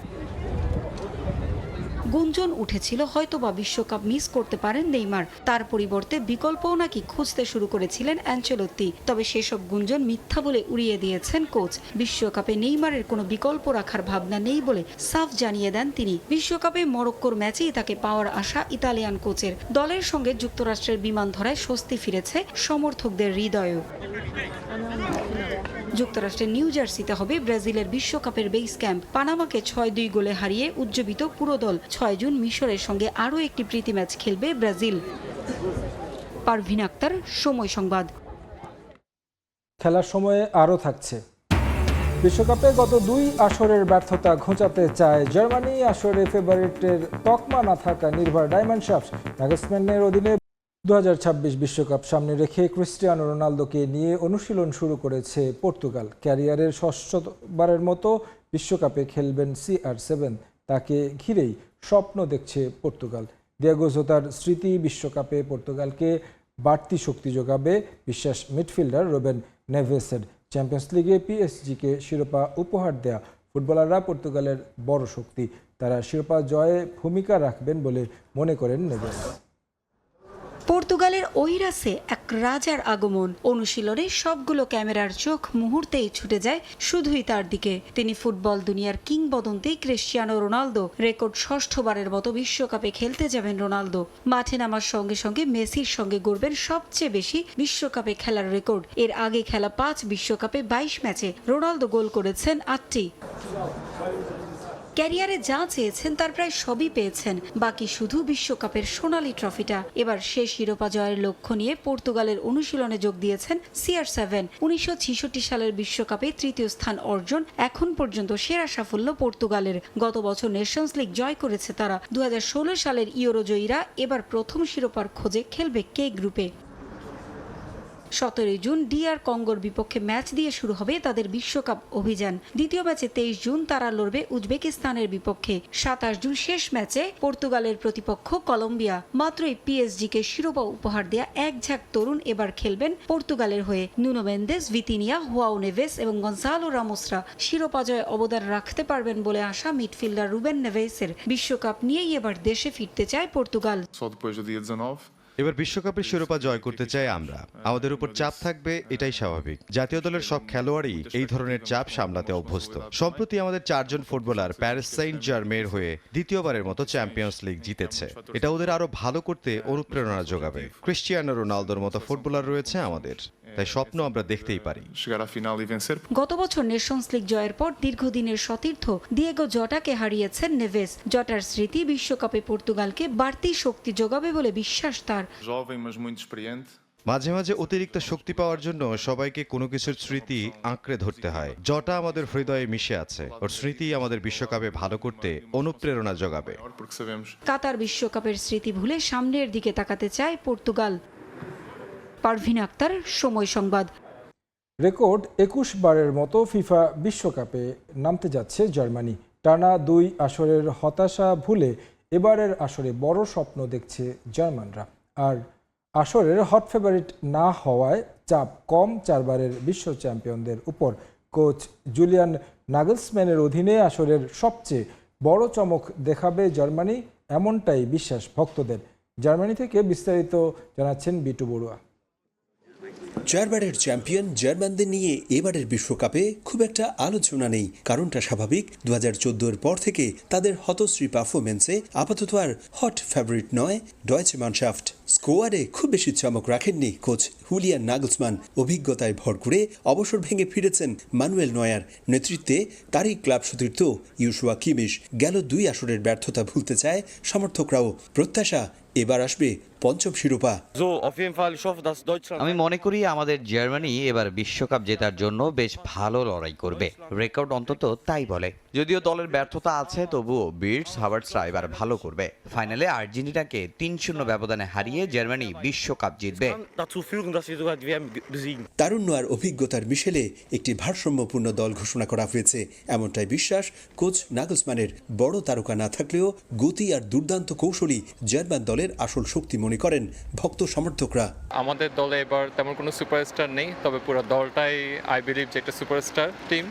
গুঞ্জন উঠেছিল হয়তোবা বিশ্বকাপ মিস করতে পারেন নেইমার, তার পরিবর্তে বিকল্পও নাকি খুঁজতে শুরু করেছিলেন অ্যানচেলোত্তি। তবে সেসব গুঞ্জন মিথ্যা বলে উড়িয়ে দিয়েছেন কোচ। বিশ্বকাপে নেইমারের কোনো বিকল্প রাখার ভাবনা নেই বলে সাফ জানিয়ে দেন তিনি। বিশ্বকাপে মরক্কোর ম্যাচেই তাকে পাওয়ার আশা ইতালিয়ান কোচের। দলের সঙ্গে যুক্তরাষ্ট্রের বিমান ধরায় স্বস্তি ফিরেছে সমর্থকদের হৃদয়েও। যুক্তরাষ্ট্রের নিউ জার্সিতে হবে ব্রাজিলের বিশ্বকাপের বেস ক্যাম্প। পানামাকে 6-2 গোলে হারিয়ে উজ্জীবিত পুরো দল। 6 জুন মিশরের সঙ্গে আরও একটি প্রীতি ম্যাচ খেলবে ব্রাজিল। পারভিন আক্তার, সময় সংবাদ। খেলার সময়ে আরও থাকছে। বিশ্বকাপে গত 2 আসরের ব্যর্থতা ঘোচাতে চায় জার্মানি। আসরে ফেভারিটের তকমা না থাকা নির্ভর ডায়মন্ডশাফট নাগেলসম্যানের অধীনে 2026 বিশ্বকাপ সামনে রেখে ক্রিস্টিয়ানো রোনালদোকে নিয়ে অনুশীলন শুরু করেছে পর্তুগাল। ক্যারিয়ারের ষষ্ঠবারের মতো বিশ্বকাপে খেলবেন CR7, তাকে ঘিরেই স্বপ্ন দেখছে পর্তুগাল। দিয়েগো জোতার স্মৃতি বিশ্বকাপে পর্তুগালকে বাড়তি শক্তি যোগাবে বিশ্বাস মিডফিল্ডার রুবেন নেভেসের। চ্যাম্পিয়ন্স লিগে পিএসজিকে শিরোপা উপহার দেয়া ফুটবলাররা পর্তুগালের বড় শক্তি, তারা শিরোপা জয়ে ভূমিকা রাখবেন বলে মনে করেন নেভেস। পর্তুগালের ওইরাসে এক রাজার আগমন। অনুশীলনে সবগুলো ক্যামেরার চোখ মুহূর্তেই ছুটে যায় শুধুই তার দিকে। তিনি ফুটবল দুনিয়ার কিংবদন্তি ক্রিস্টিয়ানো রোনালদো। রেকর্ড ষষ্ঠবারের মতো বিশ্বকাপে খেলতে যাবেন রোনালদো। মাঠে নামার সঙ্গে সঙ্গে মেসির সঙ্গে গড়বেন সবচেয়ে বেশি বিশ্বকাপে খেলার রেকর্ড। এর আগে খেলা 5 বিশ্বকাপে 22 ম্যাচে রোনালদো গোল করেছেন 8টি। ক্যারিয়ারে যা চেয়েছেন তার প্রায় সবই পেয়েছেন, বাকি শুধু বিশ্বকাপের সোনালী ট্রফিটা। এবার শেষ শিরোপা জয়ের লক্ষ্য নিয়ে পর্তুগালের অনুশীলনে যোগ দিয়েছেন CR7। 1966 সালের বিশ্বকাপে 3য় স্থান অর্জন এখন পর্যন্ত সেরা সাফল্য পর্তুগালের। গত বছর নেশনস লিগ জয় করেছে তারা। 2016 সালের ইউরো জয়ীরা এবার প্রথম শিরোপার খোঁজে খেলবে কে গ্রুপে। 17 জুন DR কঙ্গোর বিপক্ষে ম্যাচ দিয়ে শুরু হবে তাদের বিশ্বকাপ অভিযান। দ্বিতীয় ম্যাচে 23 জুন তারা লড়বে উজবেকিস্তানের বিপক্ষে। 27 জুন শেষ ম্যাচে পর্তুগালের প্রতিপক্ষ কলম্বিয়া। মাত্রই পিএসজিকে শিরোপা উপহার দেয়া এক ঝাঁক তরুণ এবার খেলবেন পর্তুগালের হয়ে। Nuno Mendes, Vitinha, João Neves এবং গনসালো রামোসরা শিরোপা জয়ে অবদান রাখতে পারবেন বলে আশা মিডফিল্ডার রুবেন নেভেসের। বিশ্বকাপ নিয়েই এবার দেশে ফিরতে চায় পর্তুগাল। এবার বিশ্বকাপের শিরোপা জয় করতে চাই আমরা। আমাদের উপর চাপ থাকবে, এটাই স্বাভাবিক। জাতীয় দলের সব খেলোয়াড়ই এই ধরনের চাপ সামলাতে অভ্যস্ত। সম্প্রতি আমাদের 4 জন ফুটবলার প্যারিস সেইন্ট জার্মের হয়ে দ্বিতীয়বারের মতো চ্যাম্পিয়ন্স লিগ জিতেছে। এটা ওদের আরো ভালো করতে অনুপ্রেরণা যোগাবে। ক্রিস্টিয়ানো রোনালদোর মতো ফুটবলার রয়েছে আমাদের, তাই স্বপ্ন আমরা দেখতেই পারি। গত বছর নেশনস লিগ জয়ের পর দীর্ঘদিনের সতীর্থ দিয়েগো জটাকে হারিয়েছেন নেভেস। জটার স্মৃতি বিশ্বকাপে পর্তুগালকে বাড়তি শক্তি যোগাবে বলে বিশ্বাস তার। মাঝে মাঝে অতিরিক্ত শক্তি পাওয়ার জন্য সবাইকে কোনো কিছুর স্মৃতি আঁকড়ে ধরতে হয়। জটা আমাদের হৃদয়ে মিশে আছে, ওর স্মৃতি আমাদের বিশ্বকাপে ভালো করতে অনুপ্রেরণা যোগাবে। কাতার বিশ্বকাপের স্মৃতি ভুলে সামনের দিকে তাকাতে চায় পর্তুগাল। পারভিন আক্তার, সময় সংবাদ। রেকর্ড 21 বারের মতো ফিফা বিশ্বকাপে নামতে যাচ্ছে জার্মানি। টানা 2 আসরের হতাশা ভুলে এবারের আসরে বড় স্বপ্ন দেখছে জার্মানরা। আর আসরের হট ফেভারিট না হওয়ায় চাপ কম 4 বারের বিশ্ব চ্যাম্পিয়নদের উপর। কোচ জুলিয়ান নাগলসম্যানের অধীনে আসরের সবচেয়ে বড় চমক দেখাবে জার্মানি, এমনটাই বিশ্বাস ভক্তদের। জার্মানি থেকে বিস্তারিত জানাচ্ছেন বিটু বড়ুয়া। 4 বারের চ্যাম্পিয়ন জার্মানদের নিয়ে এবারের বিশ্বকাপে খুব একটা আলোচনা নেই। কারণটা স্বাভাবিক, 2014-এর পর থেকে তাদের হতশ্রী পারফরমেন্সে আপাতত আর হট ফেভারিট নয় ডয়েচে ম্যানশাফট। স্কোয়াডে খুব বেশি চমক রাখেননি কোচ হুলিয়ান নাগলসমান। অভিজ্ঞতায় ভর করে অবসর ভেঙে ফিরেছেন মানুয়েল নয়ার নেতৃত্বে। তারই ক্লাব সতীর্থ ইউশুয়া কিমিশ। গেল 2 আসরের ব্যর্থতা ভুলতে চায় সমর্থকরাও। প্রত্যাশা এবার আসবে পঞ্চম শিরোপা। আমি মনে করি আমাদের জার্মানি এবার বিশ্বকাপ জেতার জন্য বেশ ভালো লড়াই করবে। রেকর্ড অন্তত তাই বলে। যদিও দলের ব্যর্থতা আছে, তবুও বিটস হাভার্টসরা এবার ভালো করবে। ফাইনালে আর্জেন্টিনাকে 3-0 ব্যবধানে হারিয়ে জার্মানি বিশ্বকাপ জিতবে। তারুণ্য আর অভিজ্ঞতার মিশেলে একটি ভারসাম্যপূর্ণ দল ঘোষণা করা হয়েছে, এমনটাই বিশ্বাস কোচ নাগলসমানের। বড় তারকা না থাকলেও গতি আর দুর্দান্ত কৌশলী জার্মান দলের আসল শক্তি মনে করেন ভক্ত সমর্থকরা। আমাদের দলে এবার তেমন কোনো সুপারস্টার নেই, তবে পুরো দলটাই আই বিলিভ যে একটা সুপারস্টার টিম।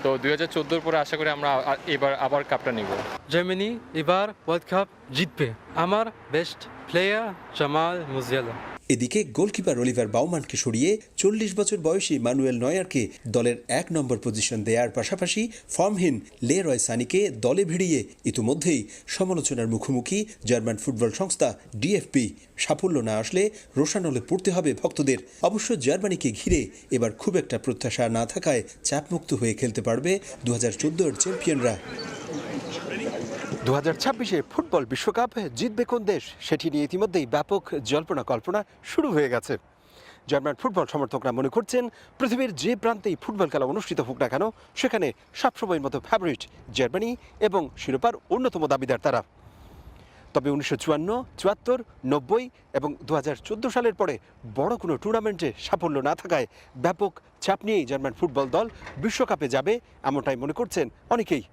তো 2014-এর পরে আশা করি আমরা এবার আবার কাপটা নিব। জার্মানি এবার ওয়ার্ল্ড কাপ জিতবে। আমার বেস্ট প্লেয়ার জামাল মুজিয়ালা। এদিকে গোলকিপার অলিভার বাউমানকে সরিয়ে 40 বছর বয়সী মানুয়েল নয়ারকে দলের 1 নম্বর পজিশন দেওয়ার পাশাপাশি ফর্মহীন লেরয় সানিকে দলে ভিড়িয়ে ইতিমধ্যেই সমালোচনার মুখোমুখি জার্মান ফুটবল সংস্থা ডিএফপি। সাফল্য না আসলে রোষানলে পড়তে হবে ভক্তদের। অবশ্য জার্মানিকে ঘিরে এবার খুব একটা প্রত্যাশা না থাকায় চাপমুক্ত হয়ে খেলতে পারবে 2014-এর চ্যাম্পিয়নরা। 2026-এ ফুটবল বিশ্বকাপ জিতবে কোন দেশ, সেটি নিয়ে ইতিমধ্যেই ব্যাপক জল্পনা কল্পনা শুরু হয়ে গেছে। জার্মান ফুটবল সমর্থকরা মনে করছেন পৃথিবীর যে প্রান্তেই ফুটবল খেলা অনুষ্ঠিত হোক না কেন, সেখানে সবসময়ের মতো ফেভারিট জার্মানি এবং শিরোপার অন্যতম দাবিদার তারা। তবে 1954, 74, 90 এবং 2014 সালের পরে বড় কোনো টুর্নামেন্টে সাফল্য না থাকায় ব্যাপক চাপ নিয়েই জার্মান ফুটবল দল বিশ্বকাপে যাবে, এমনটাই মনে করছেন অনেকেই।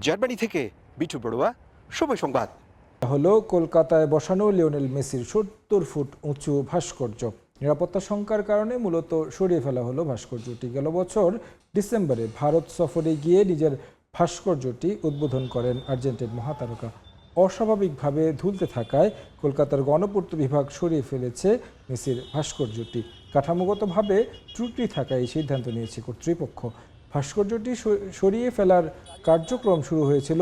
জার্মানি থেকে বিটু বড়ুয়া, সময় সংবাদ। হলো কলকাতায় বসানো লিওনেল মেসির 70 ফুট উঁচু ভাস্কর্য। নিরাপত্তা শঙ্কার কারণে মূলত সরিয়ে ফেলা হলো ভাস্কর্যটি। গেল বছর ডিসেম্বরে ভারত সফরে গিয়ে নিজের ভাস্কর্যটি উদ্বোধন করেন আর্জেন্টিনার মহাতারকা। অস্বাভাবিকভাবে ঝুলতে থাকায় কলকাতার গণপূর্ত বিভাগ সরিয়ে ফেলেছে মেসির ভাস্কর্যটি। কাঠামোগতভাবে ত্রুটি থাকায় এই সিদ্ধান্ত নিয়েছে কর্তৃপক্ষ। ভাস্কর্যটি সরিয়ে ফেলার কার্যক্রম শুরু হয়েছিল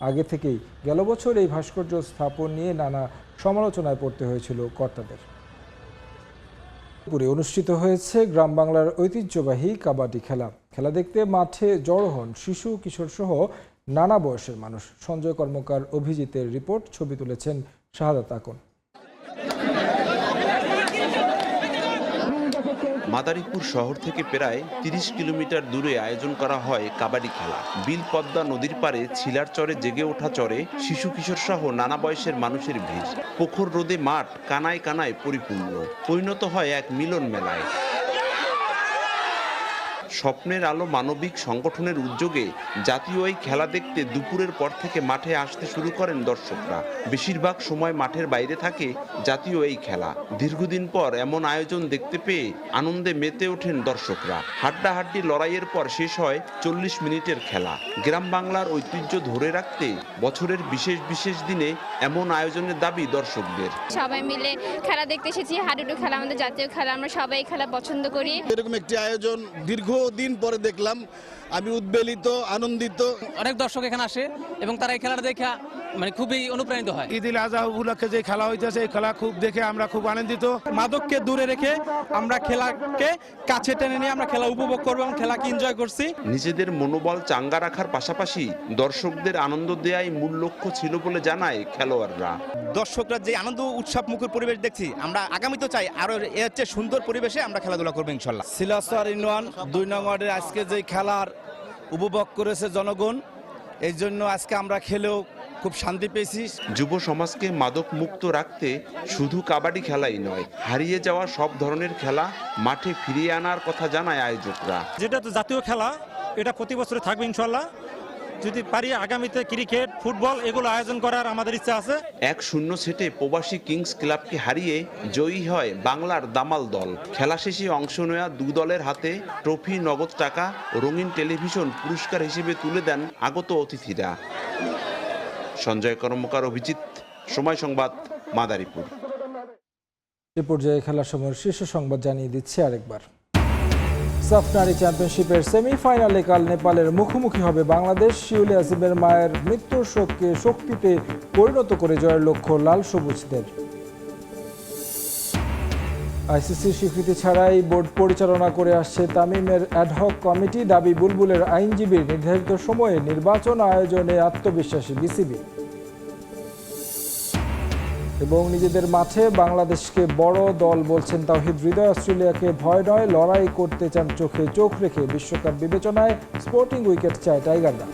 আগে থেকেই। গেল বছর এই ভাস্কর্য স্থাপন নিয়ে নানা সমালোচনায় পড়তে হয়েছিল কর্তাদের। পুরে অনুষ্ঠিত হয়েছে গ্রাম বাংলার ঐতিহ্যবাহী কাবাডি খেলা। খেলা দেখতে মাঠে জড়ো হন শিশু, কিশোর সহ নানা বয়সের মানুষ। সঞ্জয় কর্মকার, অভিজিতের রিপোর্ট, ছবি তুলেছেন শাহাদাত আকন। মাদারীপুর শহর থেকে প্রায় 30 কিলোমিটার দূরে আয়োজন করা হয় কাবাডি খেলা। বিল পদ্মা নদীর পারে ছিলার চরে জেগে ওঠা চরে শিশু কিশোর সহ নানা বয়সের মানুষের ভিড়। প্রখর রোদে মাঠ কানায় কানায় পরিপূর্ণ, পরিণত হয় এক মিলন মেলায়। স্বপ্নের আলো মানবিক সংগঠনের উদ্যোগে জাতীয় এই খেলা দেখতে দুপুরের পর থেকে মাঠে আসতে শুরু করেন দর্শকরা। বেশিরভাগ সময় মাঠের বাইরে থাকে জাতীয় এই খেলা। দীর্ঘদিন পর এমন আয়োজন দেখতে পেয়ে আনন্দে মেতে ওঠেন দর্শকরা। হাড্ডাহাড্ডি লড়াইয়ের পর শেষ হয় 40 মিনিটের খেলা। গ্রাম বাংলার ঐতিহ্য ধরে রাখতে বছরের বিশেষ বিশেষ দিনে এমন আয়োজনের দাবি দর্শকদের। সবাই মিলে খেলা দেখতে এসেছি। হাডুডু খেলা আমাদের জাতীয় খেলা, আমরা সবাই খেলা পছন্দ করি। এরকম একটি আয়োজন দীর্ঘদিন পরে দেখলাম, আমি উদ্বেলিত, আনন্দিত। অনেক দর্শক এখানে আসে এবং তারা এই খেলাটা দেখে মানে খুবই অনুপ্রাণিত হয়। ঈদ উল আজহা উপলক্ষে যে খেলা হইতেছে, এই খেলা খুব দেখে আমরা খুব আনন্দিত। মাদককে দূরে রেখে আমরা খেলাকে কাছে টেনে নিয়ে আমরা খেলা উপভোগ করবো এবং খেলাকে এনজয় করছি। নিজেদের মনোবল চাঙ্গা রাখার পাশাপাশি দর্শকদের আনন্দ দেয়াই মূল লক্ষ্য ছিল বলে জানায় খেলোয়াড়রা। দর্শকরা যে আনন্দ উৎসব মুখর পরিবেশ দেখছি, আমরা আগামীতে চাই আরো এর চেয়ে সুন্দর পরিবেশে আমরা খেলাধুলা করবো ইনশাল্লাহ। সিলাসর ইউনিয়ন 2 নং ওয়ার্ডের আজকে যে খেলার উপভোগ করেছে জনগণ, এই জন্য আজকে আমরা খেলেও খুব শান্তি পেয়েছি। যুব সমাজকে মাদক মুক্ত রাখতে শুধু কাবাডি খেলাই নয়, হারিয়ে যাওয়া সব ধরনের খেলা মাঠে ফিরিয়ে আনার কথা জানায় আয়োজকরা। যেটা তো জাতীয় খেলা, এটা প্রতি বছরে থাকবে ইনশাল্লাহ। যদি পারি আগামীতে ক্রিকেট ফুটবল এগুলো আয়োজন করার আমাদের ইচ্ছা আছে। 1-0 সেটে প্রবাসী কিংস ক্লাবকে হারিয়ে জয়ী হয় বাংলার দামাল দল। খেলা শেষে অংশ নেওয়া দু দলের হাতে ট্রফি, নগদ টাকা, রঙিন টেলিভিশন পুরস্কার হিসেবে তুলে দেন আগত অতিথিরা। সঞ্জয় কর্মকার, অভিজিৎ, সময় সংবাদ, মাদারীপুর। এ পর্যায়ে খেলার সময়ের শীর্ষ সংবাদ জানিয়ে দিচ্ছি আরেকবার। সাফ নারী চ্যাম্পিয়নশিপের সেমিফাইনালে কাল নেপালের মুখোমুখি হবে বাংলাদেশ। শিউলি আসিমের মায়ের মৃত্যুর শোককে শক্তিতে পরিণত করে জয়ের লক্ষ্য লাল সবুজদের। আইসিসির স্বীকৃতি ছাড়াই বোর্ড পরিচালনা করে আসছে তামিমের অ্যাডহক কমিটি। দাবি বুলবুলের আইনজীবীর, নির্ধারিত সময়ে নির্বাচন আয়োজনে আত্মবিশ্বাসী বিসিবি। এবং নিজেদের মাঠে বাংলাদেশকে বড় দল বলছেন তাওহিদ হৃদয়। অস্ট্রেলিয়াকে ভয় নয়, লড়াই করতে চান চোখে চোখ রেখে। বিশ্বকাপ বিবেচনায় স্পোর্টিং উইকেট চায় টাইগাররা।